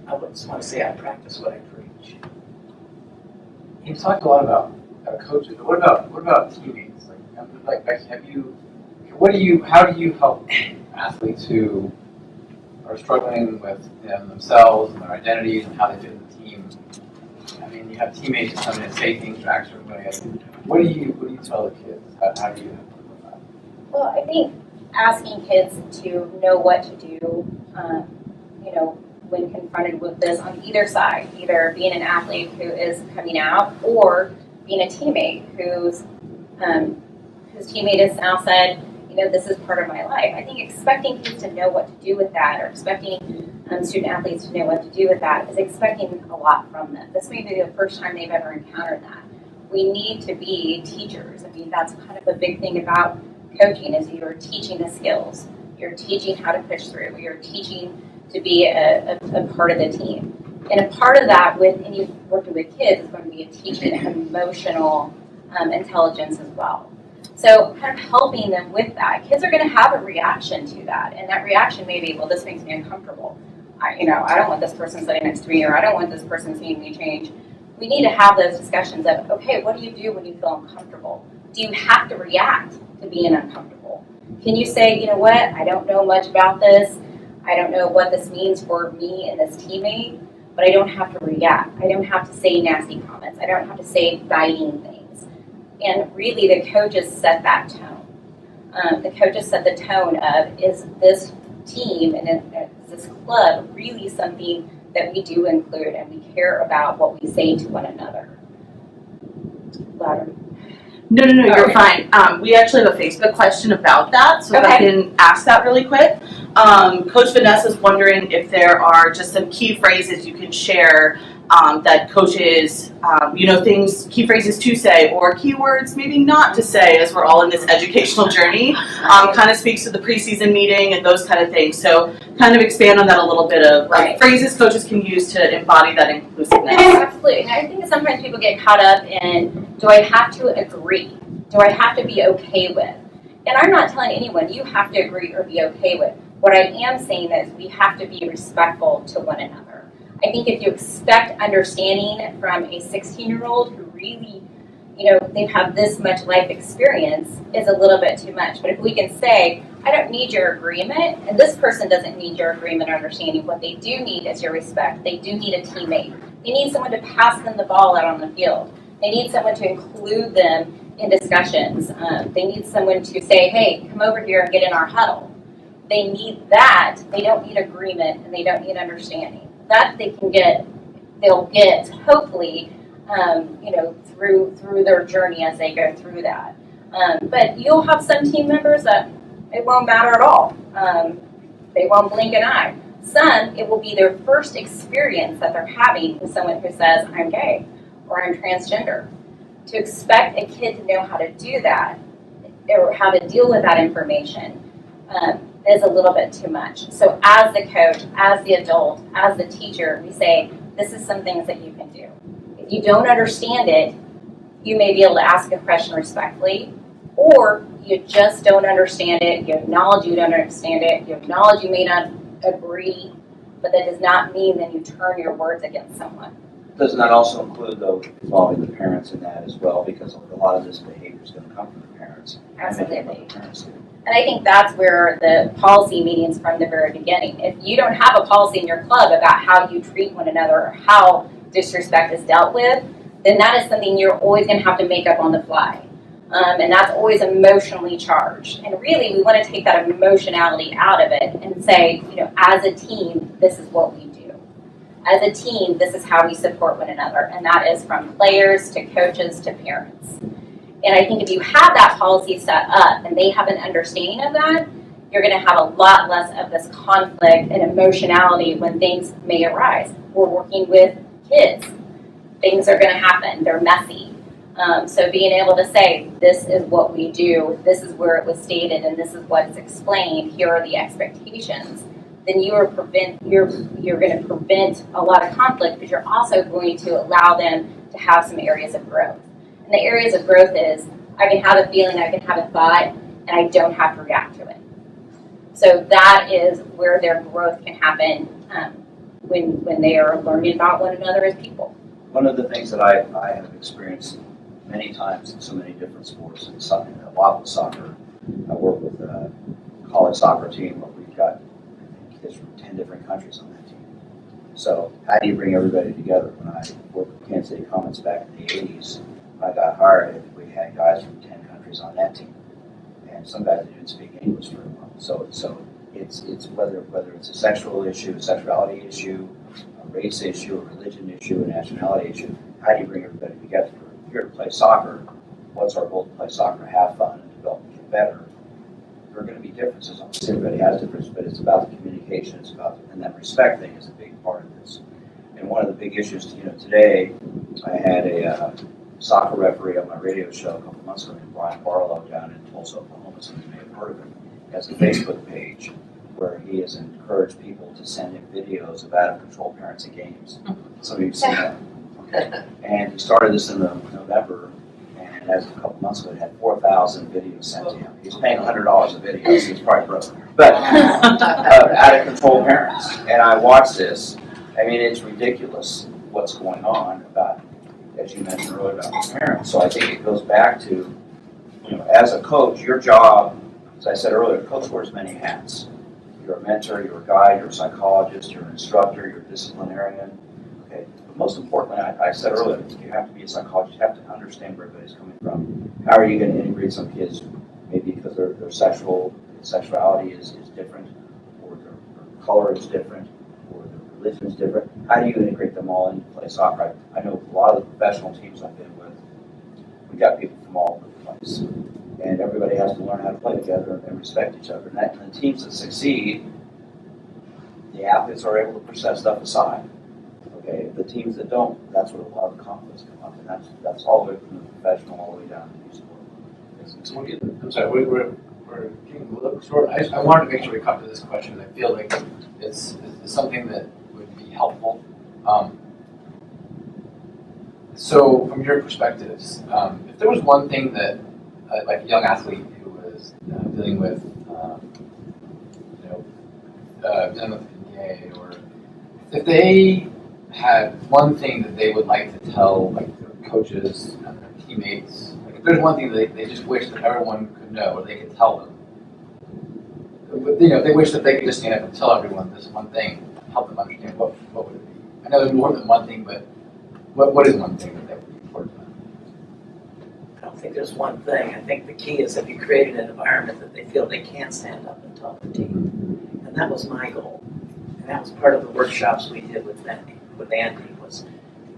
I wouldn't want to say I practice what I preach. You talked a lot about coaches. But what about teammates? Like Becky, how do you help athletes who are struggling with themselves and their identities and how they fit in the team? I mean, you have teammates who come in and say things back to everybody else. What do you tell the kids? How do you help them with that? Well, I think asking kids to know what to do, when confronted with this on either side, either being an athlete who is coming out or being a teammate whose teammate has now said, this is part of my life. I think expecting kids to know what to do with that, or expecting student athletes to know what to do with that, is expecting a lot from them. This may be the first time they've ever encountered that. We need to be teachers. I mean, that's kind of a big thing about coaching, is you're teaching the skills. You're teaching how to push through. You're teaching to be a part of the team. And a part of that with any working with kids is going to be teaching emotional intelligence as well. So kind of helping them with that. Kids are going to have a reaction to that. And that reaction may be, well, this makes me uncomfortable. I don't want this person sitting next to me, or I don't want this person seeing me change. We need to have those discussions of, okay, what do you do when you feel uncomfortable? Do you have to react to being uncomfortable? Can you say, you know what, I don't know much about this. I don't know what this means for me and this teammate, but I don't have to react. I don't have to say nasty comments. I don't have to say biting things. And really, the coaches set that tone. The coaches set the tone of, is this team and is this club really something that we do include and we care about what we say to one another? Louder. No, you're Okay. fine. We actually have a Facebook question about that, so if I Okay. can ask that really quick. Coach Vanessa's wondering if there are just some key phrases you can share that coaches, things, key phrases to say, or keywords maybe not to say, as we're all in this educational journey. Kind of speaks to the preseason meeting and those kind of things. So kind of expand on that a little bit of Right. phrases coaches can use to embody that inclusiveness. Absolutely. And I think sometimes people get caught up in, do I have to agree? Do I have to be okay with? And I'm not telling anyone you have to agree or be okay with. What I am saying is we have to be respectful to one another. I think if you expect understanding from a 16-year-old who really, they've had this much life experience, is a little bit too much. But if we can say, I don't need your agreement, and this person doesn't need your agreement or understanding, what they do need is your respect. They do need a teammate. They need someone to pass them the ball out on the field. They need someone to include them in discussions. They need someone to say, hey, come over here and get in our huddle. They need that. They don't need agreement, and they don't need understanding. That they'll get, hopefully, through their journey as they go through that. But you'll have some team members that it won't matter at all. They won't blink an eye. Some, it will be their first experience that they're having with someone who says, I'm gay or I'm transgender. To expect a kid to know how to do that or how to deal with that information is a little bit too much. So as the coach, as the adult, as the teacher, we say, this is some things that you can do. If you don't understand it, you may be able to ask a question respectfully, or you just don't understand it, you acknowledge you don't understand it, you acknowledge you may not agree, but that does not mean that you turn your words against someone. Doesn't that also include, though, involving the parents in that as well? Because a lot of this behavior is going to come from the parents. Absolutely. The parents do. And I think that's where the policy meetings from the very beginning. If you don't have a policy in your club about how you treat one another or how disrespect is dealt with, then that is something you're always going to have to make up on the fly. And that's always emotionally charged. And really, we want to take that emotionality out of it and say, as a team, this is what we do. As a team, this is how we support one another. And that is from players to coaches to parents. And I think if you have that policy set up and they have an understanding of that, you're going to have a lot less of this conflict and emotionality when things may arise. We're working with kids. Things are going to happen. They're messy. So being able to say, this is what we do, this is where it was stated, and this is what is explained, here are the expectations, then you're going to prevent a lot of conflict, but you're also going to allow them to have some areas of growth. And the areas of growth is, I can have a feeling, I can have a thought, and I don't have to react to it. So that is where their growth can happen when they are learning about one another as people. One of the things that I have experienced many times in so many different sports, and a lot with soccer, I work with a college soccer team where we've got kids from 10 different countries on that team. So how do you bring everybody together? When I worked with Kansas City Comets back in the 80s, when I got hired, we had guys from 10 countries on that team. And some guys didn't speak English very well. So it's whether it's a sexual issue, a sexuality issue, a race issue, a religion issue, a nationality issue, how do you bring everybody together? If you're here to play soccer, what's our goal to play soccer? Have fun and develop and get better. There are going to be differences. Obviously, everybody has differences, but it's about the communication. It's about, and that respect thing is a big part of this. And one of the big issues, today I had a soccer referee on my radio show a couple months ago named Brian Barlow down in Tulsa, Oklahoma. Some of you may have heard of him. He has a Facebook page where he has encouraged people to send him videos of out-of-control parents at games. Some of you have seen that. Okay. And he started this in November, and as of a couple months ago, he had 4,000 videos sent to him. He's paying $100 a video, so he's probably broke. But out-of-control parents. And I watched this. I mean, it's ridiculous what's going on about, as you mentioned earlier, about the parents. So I think it goes back to, as a coach, your job, as I said earlier, a coach wears many hats. You're a mentor, you're a guide, you're a psychologist, you're an instructor, you're a disciplinarian. Okay. But most importantly, I said earlier, you have to be a psychologist. You have to understand where everybody's coming from. How are you going to integrate some kids, maybe because their sexuality is different, or their color is different, or their religion is different? How do you integrate them all into play soccer? I know a lot of the professional teams I've been with, we got people from all over the place. And everybody has to learn how to play together and respect each other. And the teams that succeed, the athletes are able to push that stuff aside. Okay, the teams that don't, that's where a lot of the conflicts come up. And that's all the way from the professional all the way down to the sport. I'm sorry, we're getting a little short. I wanted to make sure we cover this question. I feel like it's something that would be helpful. So from your perspectives, if there was one thing that like a young athlete who was dealing with, dealing with gay, or if they had one thing that they would like to tell, like their coaches and their teammates, like if there's one thing that they just wish that everyone could know, or they could tell them, but they wish that they could just stand up and tell everyone this one thing, help them understand what would it be. I know there's more than one thing, but what is one thing that would be important to them? I don't think there's one thing. I think the key is if you create an environment that they feel they can stand up and tell the team. And that was my goal. And that was part of the workshops we did with Andy, was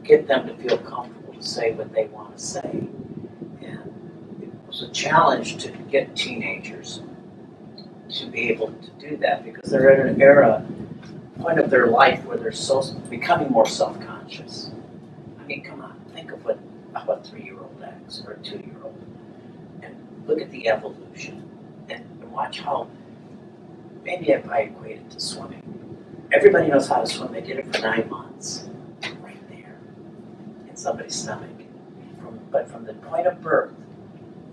get them to feel comfortable to say what they want to say. And it was a challenge to get teenagers to be able to do that because they're at an era, point of their life where they're becoming more self-conscious. I mean, come on, think of what a 3-year-old acts or a 2-year-old, and look at the evolution, and watch how. Maybe if I equate it to swimming, everybody knows how to swim. They did it for 9 months, right there, in somebody's stomach. But from the point of birth,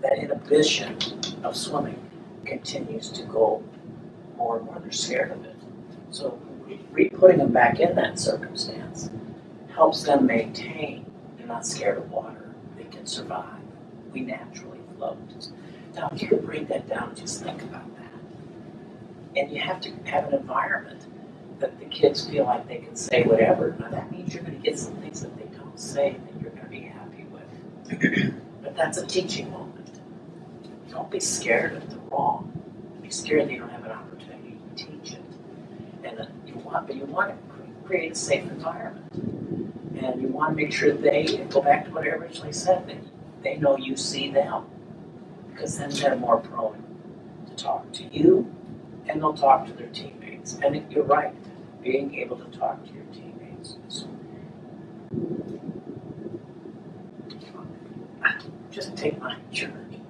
that inhibition of swimming continues to go more and more. They're scared of it. So re-putting them back in that circumstance helps them maintain. They're not scared of water. They can survive. We naturally float. Now, if you could break that down, just think about that. And you have to have an environment that the kids feel like they can say whatever. Now, that means you're going to get some things that they don't say that you're going to be happy with. But that's a teaching moment. Don't be scared of the wrong. Be scared that you don't have an opportunity to teach it. And you want to create a safe environment. And you want to make sure they go back to what I originally said, that they know you see them. Because then they're more prone to talk to you, and they'll talk to their teammates. And you're right, being able to talk to your teammates is just take my journey.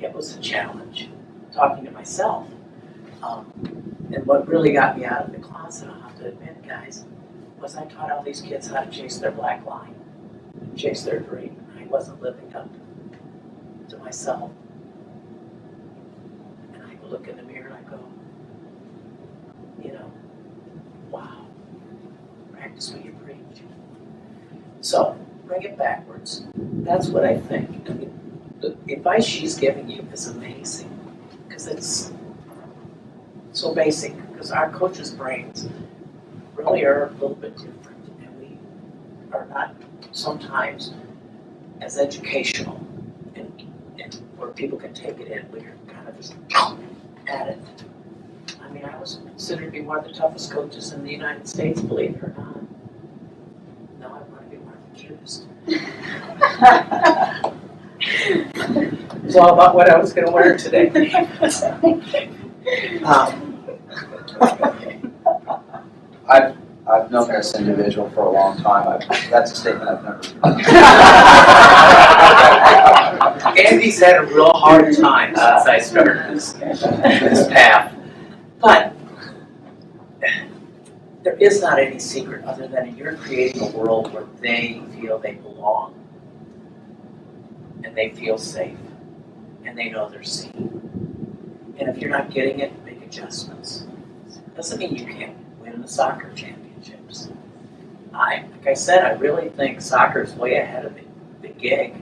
It was a challenge, talking to myself. And what really got me out of the closet, I'll have to admit, guys, was I taught all these kids how to chase their black line, chase their dream. I wasn't living up to myself. And I look in the mirror and I go, wow, practice what you preach. So, bring it backwards. That's what I think. I mean, the advice she's giving you is amazing because it's so basic, because our coaches' brains really are a little bit different, and we are not sometimes as educational and where people can take it in. We're kind of just at it. I mean, I was considered to be one of the toughest coaches in the United States, believe it or not. Now I want to be one of the cutest. It was all about what I was going to wear today. I've known this individual for a long time. That's a statement I've never heard. Andy's had a real hard time since I started this path. But there is not any secret other than you're creating a world where they feel they belong. And they feel safe. And they know they're seen. And if you're not getting it, make adjustments. Doesn't mean you can't win the soccer championships. Like I said, I really think soccer is way ahead of the gig.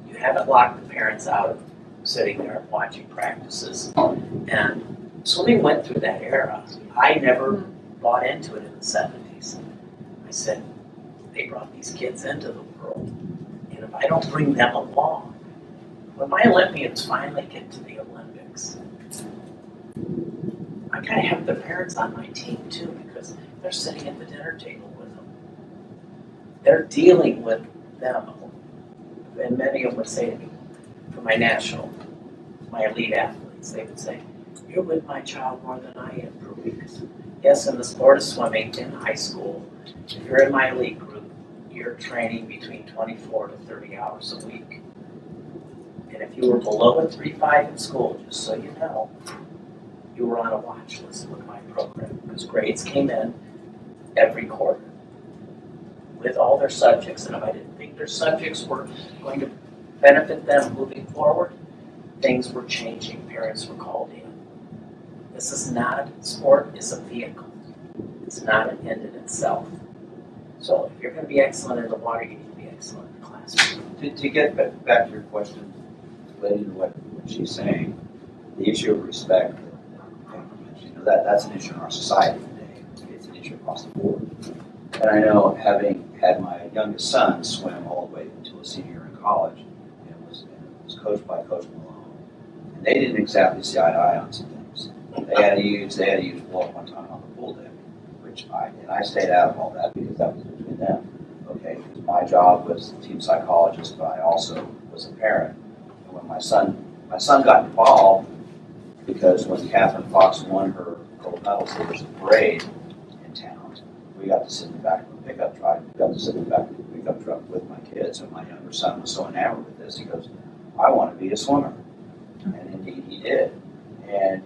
You haven't locked the parents out of sitting there and watching practices. And swimming went through that era. I never bought into it in the 70s. I said, they brought these kids into the world. And if I don't bring them along, when my Olympians finally get to the Olympics, I gotta have the parents on my team too, because they're sitting at the dinner table with them. They're dealing with them. And many of them would say to me, for my elite athletes, they would say, you're with my child more than I am per week. Yes, in the sport of swimming in high school, if you're in my elite group, you're training between 24 to 30 hours a week. And if you were below a 3.5 in school, just so you know, you were on a watch list with my program, because grades came in every quarter with all their subjects. And if I didn't think their subjects were going to benefit them moving forward, things were changing. Parents were called in. This is not, sport is a vehicle. It's not an end in itself. So if you're going to be excellent in the water, you need to be excellent in the classroom. To get back to your question, related to what she's saying, the issue of respect, that's an issue in our society today. It's an issue across the board. And I know, having had my youngest son swim all the way until a senior in college, and was coached by Coach Malone, and they didn't exactly see eye to eye on some things. They had to use blow one time on the pool deck, which I stayed out of all that because that was between them. Okay, my job was team psychologist, but I also was a parent. And when my son got involved, because when Catherine Fox won her gold medals, there was a parade in town. We got to sit in the back of the pickup truck. With my kids, and my younger son was so enamored with this. He goes, "I want to be a swimmer," and indeed he did. And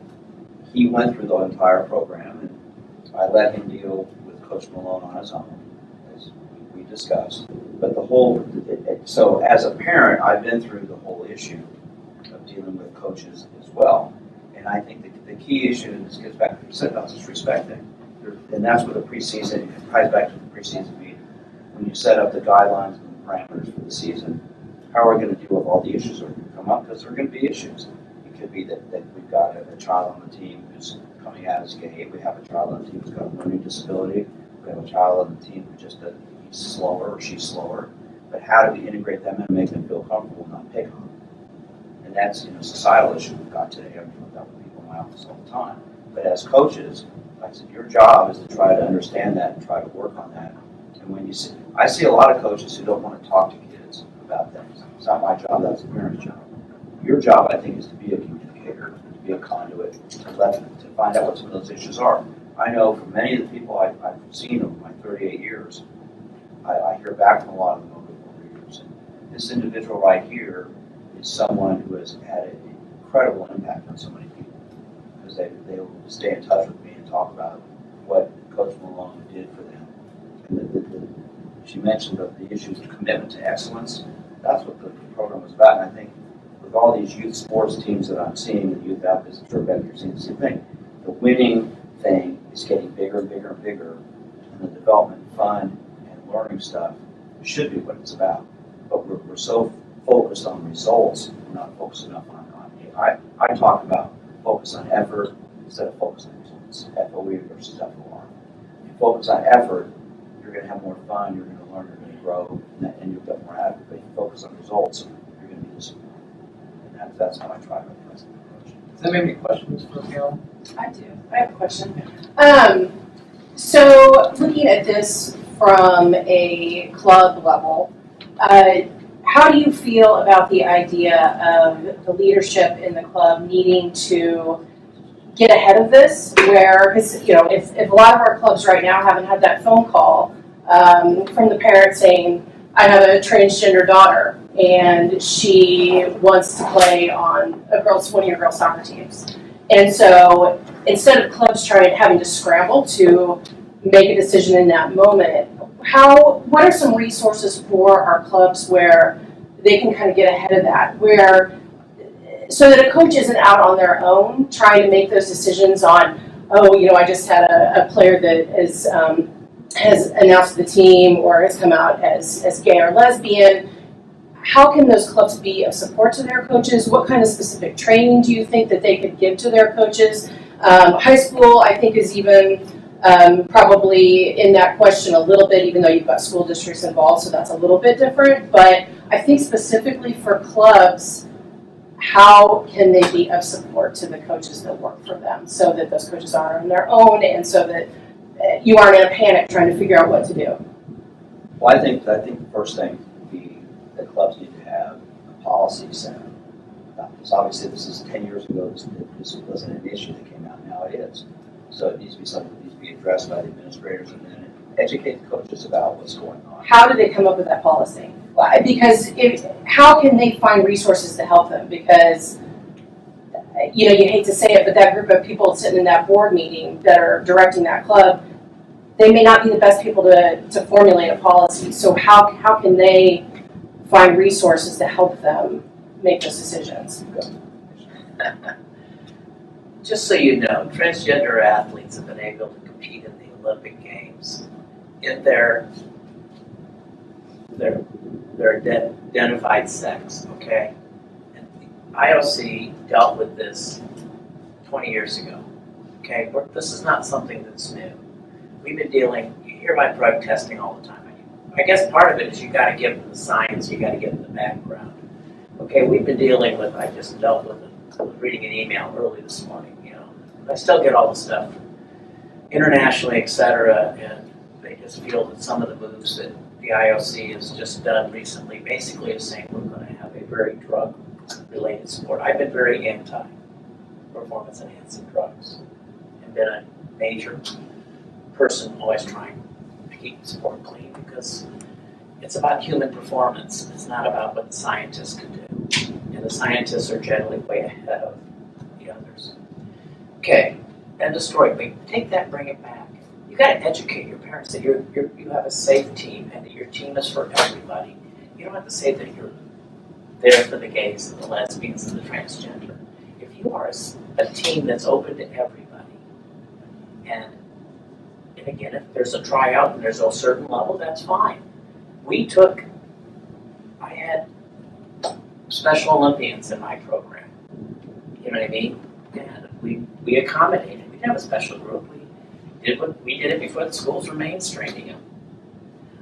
he went through the entire program, and I let him deal with Coach Malone on his own, as we discussed. But so as a parent, I've been through the whole issue of dealing with coaches as well. And I think the key issue, and this gets back to what you said about just respecting, and that's what the preseason, it ties back to the preseason meeting. When you set up the guidelines and the parameters for the season, how are we going to deal with all the issues that are going to come up? Because there are going to be issues. It could be that we've got a child on the team who's coming out as gay. We have a child on the team who's got a learning disability. We have a child on the team who just he's slower or she's slower. But how do we integrate them and make them feel comfortable and not pick on them? And that's a societal issue we've got today. I mean, I've got people in my office all the time. But as coaches, like I said, your job is to try to understand that and try to work on that. And when I see a lot of coaches who don't want to talk to kids about things. It's not my job, that's the parent's job. Your job, I think, is to be a communicator, to be a conduit, to find out what some of those issues are. I know from many of the people I've seen over my 38 years, I hear back from a lot of them over the years. And this individual right here is someone who has had an incredible impact on so many people, because they will stay in touch with me and talk about what Coach Malone did for them. And she mentioned the issues of commitment to excellence. That's what the program was about. And I think with all these youth sports teams that I'm seeing, the youth athletes, I'm sure Becky, you're seeing the same thing. The winning thing is getting bigger and bigger and bigger, and the development, fun, and learning stuff should be what it's about. But we're so focused on results, we're not focused enough on I talk about focus on effort instead of focus on results. FOE versus FOR. If you focus on effort, you're going to have more fun, you're going to learn, you're going to grow, and you'll get more out of it. But if you focus on results, you're going to be disappointed. And that's how I try to address the approach. Does anybody have any questions for Gail? I do. I have a question. So looking at this from a club level, how do you feel about the idea of the leadership in the club needing to get ahead of this? Where, because if a lot of our clubs right now haven't had that phone call from the parent saying, "I have a transgender daughter and she wants to play on one of your girls' soccer teams," and so instead of clubs having to scramble to make a decision in that moment, what are some resources for our clubs where they can kind of get ahead of that, so that a coach isn't out on their own trying to make those decisions on, I just had a player that has announced the team or has come out as gay or lesbian. How can those clubs be of support to their coaches? What kind of specific training do you think that they could give to their coaches? High school, I think, is even probably in that question a little bit, even though you've got school districts involved, so that's a little bit different. But I think specifically for clubs, how can they be of support to the coaches that work for them so that those coaches aren't on their own and so that you aren't in a panic trying to figure out what to do? Well, I think the first thing would be that clubs need to have a policy set. Because obviously this is 10 years ago, this wasn't an issue that came out, now it is. So it needs to be something that needs to be addressed by the administrators and then educate the coaches about what's going on. How do they come up with that policy? Because how can they find resources to help them? Because you hate to say it, but that group of people sitting in that board meeting that are directing that club, they may not be the best people to formulate a policy. So how can they find resources to help them make those decisions? Just so you know, transgender athletes have been able to compete in the Olympic Games in their identified sex, okay? And the IOC dealt with this 20 years ago, okay? This is not something that's new. We've been dealing, you hear about drug testing all the time. I guess part of it is you gotta give them the science, you gotta give them the background. Okay, we've been dealing with, I just dealt with it, I was reading an email early this morning, I still get all the stuff internationally, et cetera, and they just feel that some of the moves that the IOC has just done recently, basically is saying we're going to have a very drug-related sport. I've been very anti-performance-enhancing drugs and been a major person always trying to keep the sport clean because it's about human performance. It's not about what the scientists can do. And the scientists are generally way ahead of the others. Okay, end of story. But take that and bring it back. You got to educate your parents that you have a safe team and that your team is for everybody. You don't have to say that you're there for the gays and the lesbians and the transgender. If you are a team that's open to everybody, and again, if there's a tryout and there's a certain level, that's fine. I had Special Olympians in my program. You know what I mean? And we accommodated. We didn't have a special group. We did it before the schools were mainstreaming them.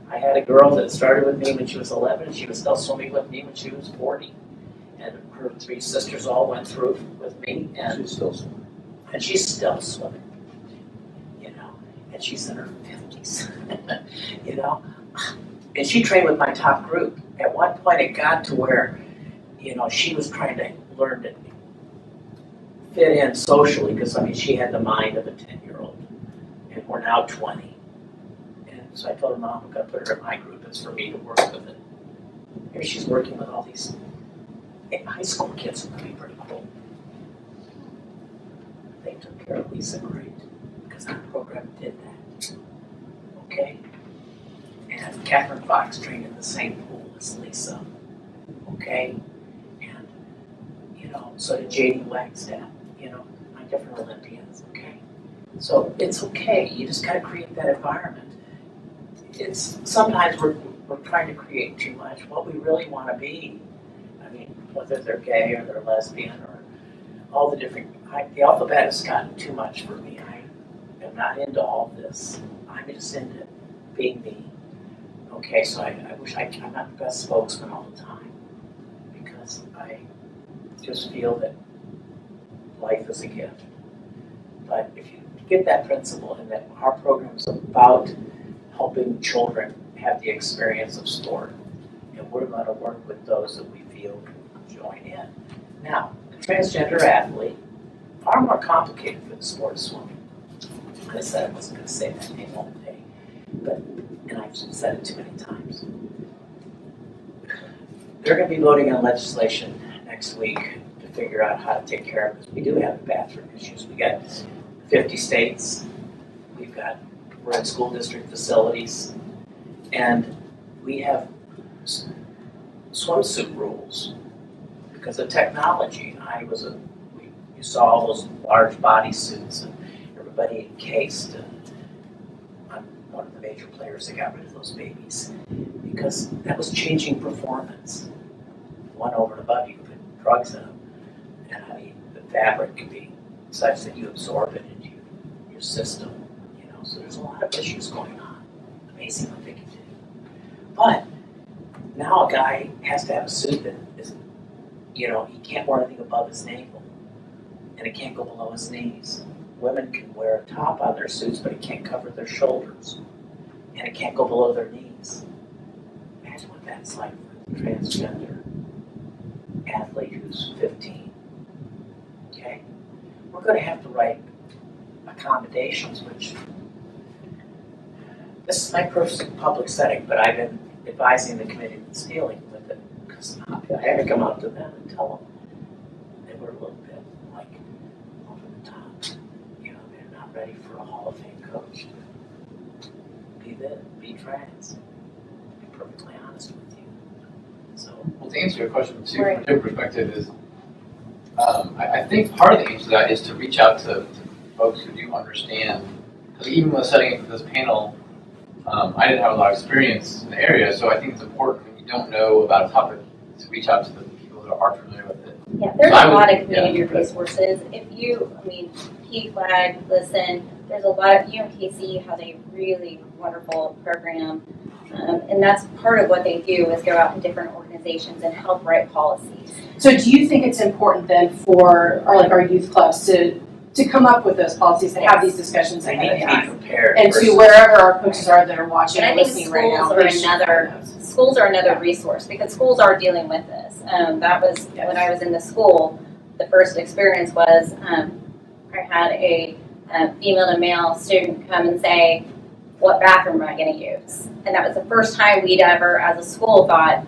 I had a girl that started with me when she was 11, and she was still swimming with me when she was 40. And her 3 sisters all went through with me, and She's still swimming. And she's still swimming. You know, and she's in her 50s. You know, and she trained with my top group. At one point, it got to where, you know, she was trying to learn to fit in socially because, I mean, she had the mind of a 10-year-old. And we're now 20. And so I told her, Mom, I'm going to put her in my group. It's for me to work with it. Here she's working with all these high school kids. It's going to be pretty cool. They took care of Lisa great because our program did that. Okay? And Catherine Fox trained in the same pool as Lisa. Okay? And, you know, so did J.D. Wagstaff, you know, my different Olympians, okay? So it's okay. You just got to create that environment. It's sometimes we're trying to create too much. What we really want to be, I mean, whether they're gay or they're lesbian or all the different, the alphabet has gotten too much for me. I am not into all this. I'm just into being me. Okay, so I wish I'm not the best spokesman all the time because I just feel that life is a gift. But if you get that principle and that our program is about helping children have the experience of sport, and we're going to work with those that we feel can join in. Now, the transgender athlete, far more complicated for the sport of swimming. I said I wasn't going to say that name all day, but, and I've said it too many times. They're going to be voting on legislation next week to figure out how to take care of this. We do have bathroom issues. We got 50 states. We're in school district facilities, and we have swimsuit rules because of technology. You saw all those large bodysuits and everybody encased. I'm one of the major players that got rid of those babies because that was changing performance. One over and above, you put drugs in them, and I mean the fabric can be such that you absorb it into your system. So there's a lot of issues going on. Amazing what they can do. But now a guy has to have a suit that isn't, you know, he can't wear anything above his navel. And it can't go below his knees. Women can wear a top on their suits, but it can't cover their shoulders. And it can't go below their knees. Imagine what that's like for a transgender athlete who's 15. Okay? We're going to have to write accommodations, which this is my first public setting, but I've been advising the committee that's dealing with it because I had to come out to them and tell them they were a little bit like over the top. You know, they're not ready for a Hall of Fame coach to be trans. To be perfectly honest with you. So, Well, to answer your question too, from your perspective is, I think part of the answer to that is to reach out to folks who do understand. Because even when setting up this panel, I didn't have a lot of experience in the area, so I think it's important when you don't know about a topic to reach out to the people that are familiar with it. Yeah, there's So I a would- lot of community yeah. resources. If you, PFLAG, listen, there's a lot of, UMKC has a really wonderful program. And that's part of what they do is go out in different organizations and help write policies. So do you think it's important then for our youth clubs to to come up with those policies and have these discussions They ahead need of to time. be prepared. And to versus- wherever our coaches are that are watching And I and think listening right now. schools are they should another- have those. Schools are another resource because schools are dealing with this. That was when I was in the school. The first experience was I had a female and male student come and say, "What bathroom am I going to use?" And that was the first time we'd ever, as a school, thought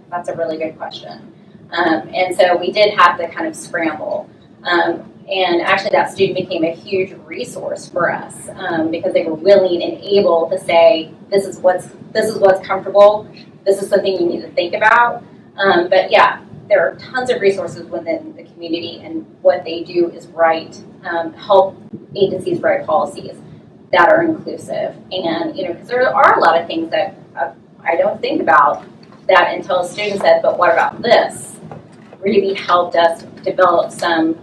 that's a really good question. And so we did have to kind of scramble. And actually, that student became a huge resource for us because they were willing and able to say, "This is what's comfortable. This is something you need to think about." But yeah, there are tons of resources within the community, and what they do is help agencies write policies that are inclusive. And because there are a lot of things that I don't think about that until a student said, "But what about this?" Really helped us develop some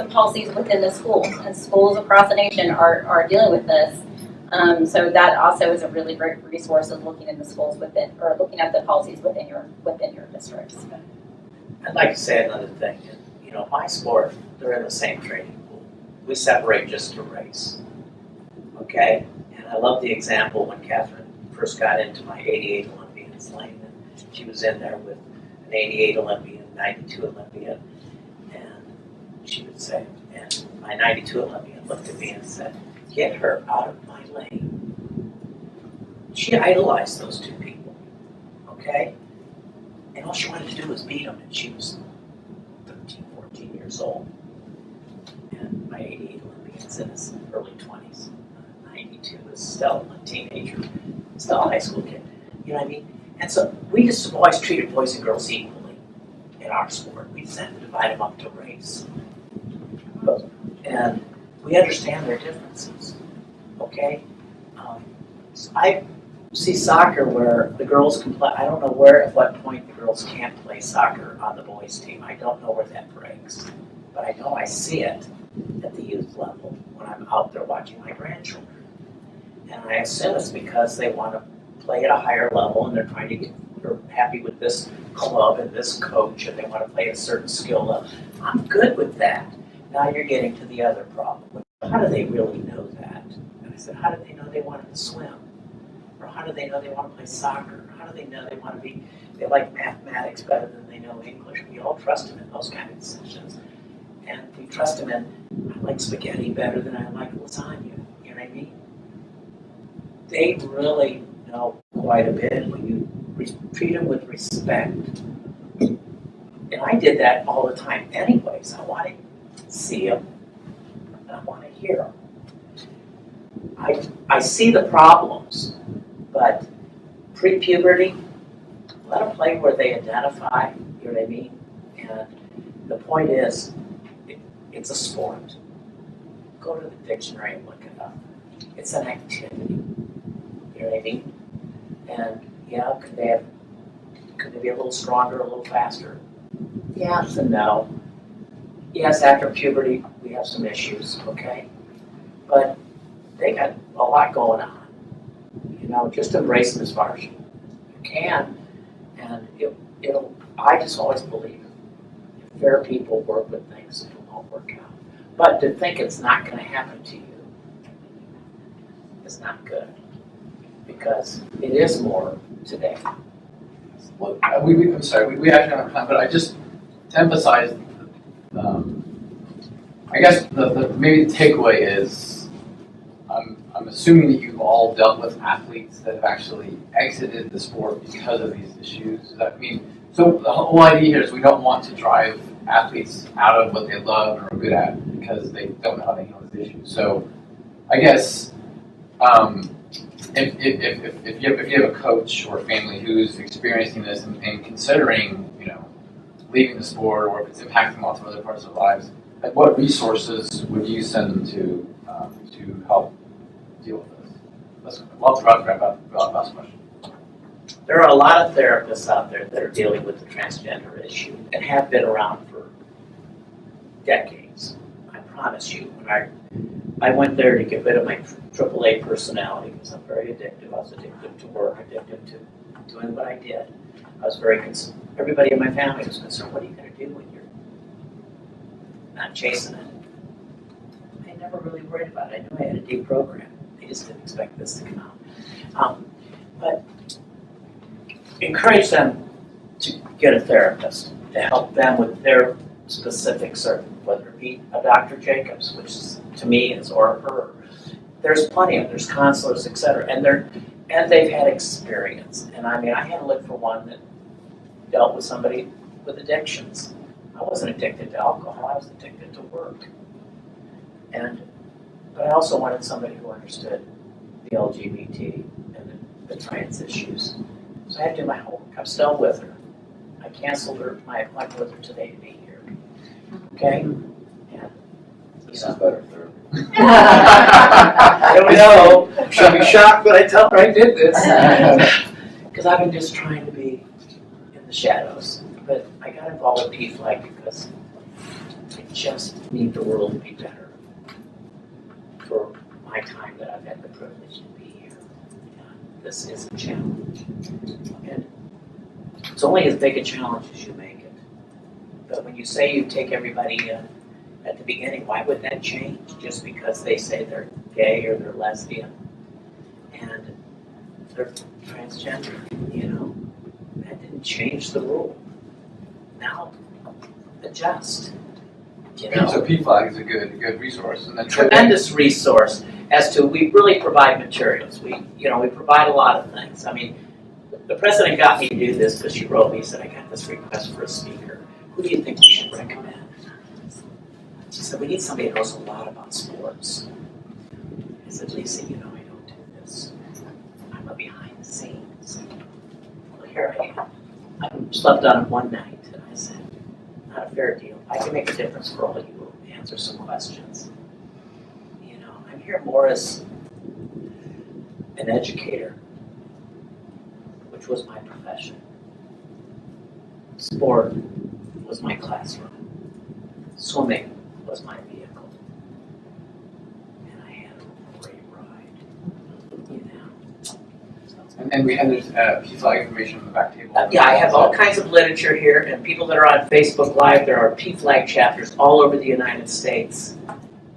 policies within the schools, and schools across the nation are dealing with this. So that also is a really great resource of looking in the schools or looking at the policies within your districts. I'd like to say another thing. My sport, they're in the same training pool. We separate just to race. Okay? And I love the example when Catherine first got into my 88 Olympians lane. And she was in there with an 88 Olympian, 92 Olympian. And she would say, and my 92 Olympian looked at me and said, "Get her out of my lane." She idolized those two people. Okay? And all she wanted to do was beat them, and she was 13, 14 years old. And my 88 Olympian's in his early 20s. 92 is still a teenager, still a high school kid. You know what I mean? And so we just have always treated boys and girls equally in our sport. We just have to divide them up to race. And we understand their differences, okay? So I see soccer where the girls can play. I don't know at what point the girls can't play soccer on the boys' team. I don't know where that breaks. But I know I see it at the youth level when I'm out there watching my grandchildren. And I assume it's because they want to play at a higher level and they're happy with this club and this coach and they want to play at a certain skill level. I'm good with that. Now you're getting to the other problem. How do they really know that? And I said, how do they know they wanted to swim? Or how do they know they want to play soccer? How do they know they like mathematics better than they know English? We all trust them in those kind of decisions. And we trust them in, I like spaghetti better than I like lasagna. You know what I mean? They really know quite a bit when you treat them with respect. And I did that all the time anyways. I want to see them and I want to hear them. I see the problems, but pre-puberty, let them play where they identify, you know what I mean? And the point is, it's a sport. Go to the dictionary and look it up. It's an activity, you know what I mean? And yeah, could they be a little stronger, a little faster? Yes and no. Yes, after puberty, we have some issues, okay? But they got a lot going on. Just embrace them as far as you can. And I just always believe fair people work with things that won't work out. But to think it's not going to happen to you is not good. Because it is more today. Well, I'm sorry, we actually don't have time, but I just to emphasize, I guess maybe the takeaway is, I'm assuming that you've all dealt with athletes that have actually exited the sport because of these issues. So the whole idea here is we don't want to drive athletes out of what they love and are good at because they don't know how to handle these issues. So I guess if you have a coach or family who's experiencing this and considering, leaving the sport, or if it's impacting lots of other parts of their lives, like what resources would you send them to help deal with this? Let's wrap up the last question. There are a lot of therapists out there that are dealing with the transgender issue and have been around for decades. I promise you, when I went there to get rid of my AAA personality because I'm very addictive. I was addicted to work, addicted to doing what I did. I was very concerned. Everybody in my family was concerned, what are you going to do when you're not chasing it? never really worried about it. I knew I had a deprogram. They just didn't expect this to come out. But encourage them to get a therapist to help them with their specifics, or whether it be a Dr. Jacobs, which is, to me is, or her. There's plenty of them. There's counselors, etc. And they've had experience. And I mean, I had to look for one that dealt with somebody with addictions. I wasn't addicted to alcohol. I was addicted to work. But I also wanted somebody who understood the LGBT and the trans issues. So I had to do my homework. I'm still with her. I canceled my appointment with her today to be here. Okay? Yeah. This is better therapy. I don't know. She'll be shocked when I tell her I did this. Because I've been just trying to be in the shadows. But I got involved with PFLAG because I just need the world to be better for my time that I've had the privilege to be here. This is a challenge. And it's only as big a challenge as you make it. But when you say you take everybody in at the beginning, why would that change? Just because they say they're gay or they're lesbian and they're transgender, that didn't change the rule. Now, adjust. So PFLAG is a good resource. And then Tremendous resource as to, we really provide materials. We provide a lot of things. I mean, the president got me to do this because she wrote me and said, I got this request for a speaker. Who do you think we should recommend? She said, we need somebody who knows a lot about sports. I said, Lisa, I don't do this. I'm a behind the scenes. Well, here I am. I slept on it one night and I said, not a fair deal. I can make a difference for all of you. Answer some questions. I'm here more as an educator, which was my profession. Sport was my classroom. Swimming was my vehicle. And I had a great ride, And we have this PFLAG information on the back table. Yeah, I have all kinds of literature here, and people that are on Facebook Live, there are PFLAG chapters all over the United States.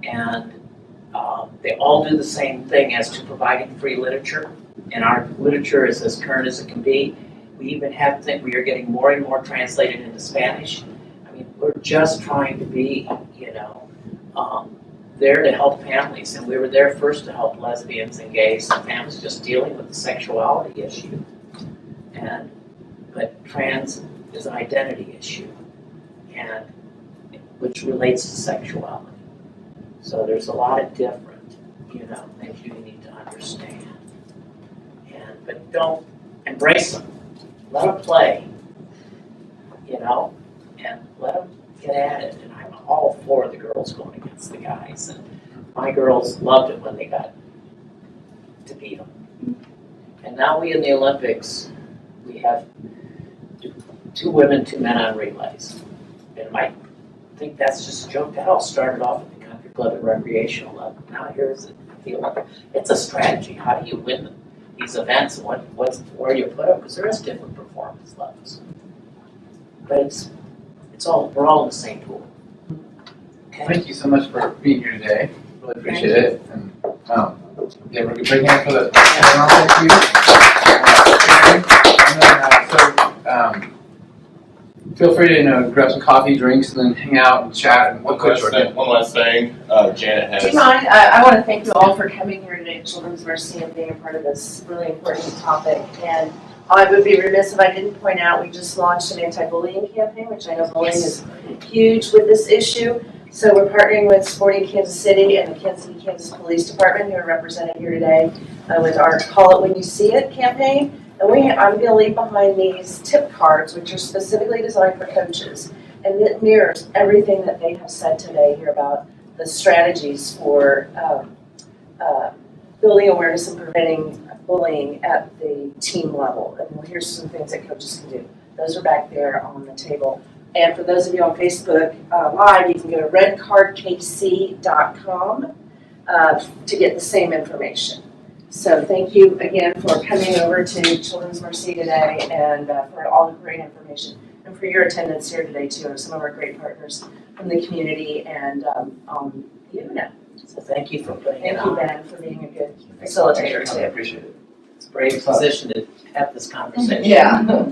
And they all do the same thing as to providing free literature. And our literature is as current as it can be. We even we are getting more and more translated into Spanish. I mean, we're just trying to be, there to help families. And we were there first to help lesbians and gays and families just dealing with the sexuality issue. But trans is an identity issue, and which relates to sexuality. So there's a lot of different, things you need to understand. But don't embrace them. Let them play, and let them get at it. And I'm all for the girls going against the guys. And my girls loved it when they got to beat them. And now we in the Olympics, we have 2 women, 2 men on relays. And you might think that's just a joke. That all started off at the country club and recreational level. Now here's the Olympics. It's a strategy. How do you win these events and where you put them? Because there is different performance levels. But we're all in the same pool. Okay? Thank you so much for being here today. Really appreciate it. And we're bringing it for the panel. Thank you. And then, feel free to grab some coffee, drinks, and then hang out and chat. And One last thing, Janet has. Do you mind? I want to thank you all for coming here today to Children's Mercy and being a part of this really important topic. And I would be remiss if I didn't point out we just launched an anti-bullying campaign, which I know bullying is huge with this issue. So we're partnering with Sporting Kansas City and the Kansas City, Kansas Police Department, who are represented here today, with our Call It When You See It campaign. And I'm going to leave behind these tip cards, which are specifically designed for coaches. And it mirrors everything that they have said today here about the strategies for building awareness and preventing bullying at the team level. And here's some things that coaches can do. Those are back there on the table. And for those of you on Facebook Live, you can go to redcardkc.com to get the same information. So thank you again for coming over to Children's Mercy today and for all the great information and for your attendance here today too, and some of our great partners from the community and on the internet. So thank thank you for putting it Thank you, on. Ben, for being a good Facilitator Thanks for coming. I too. appreciate it. It's a great position to have this conversation. Yeah.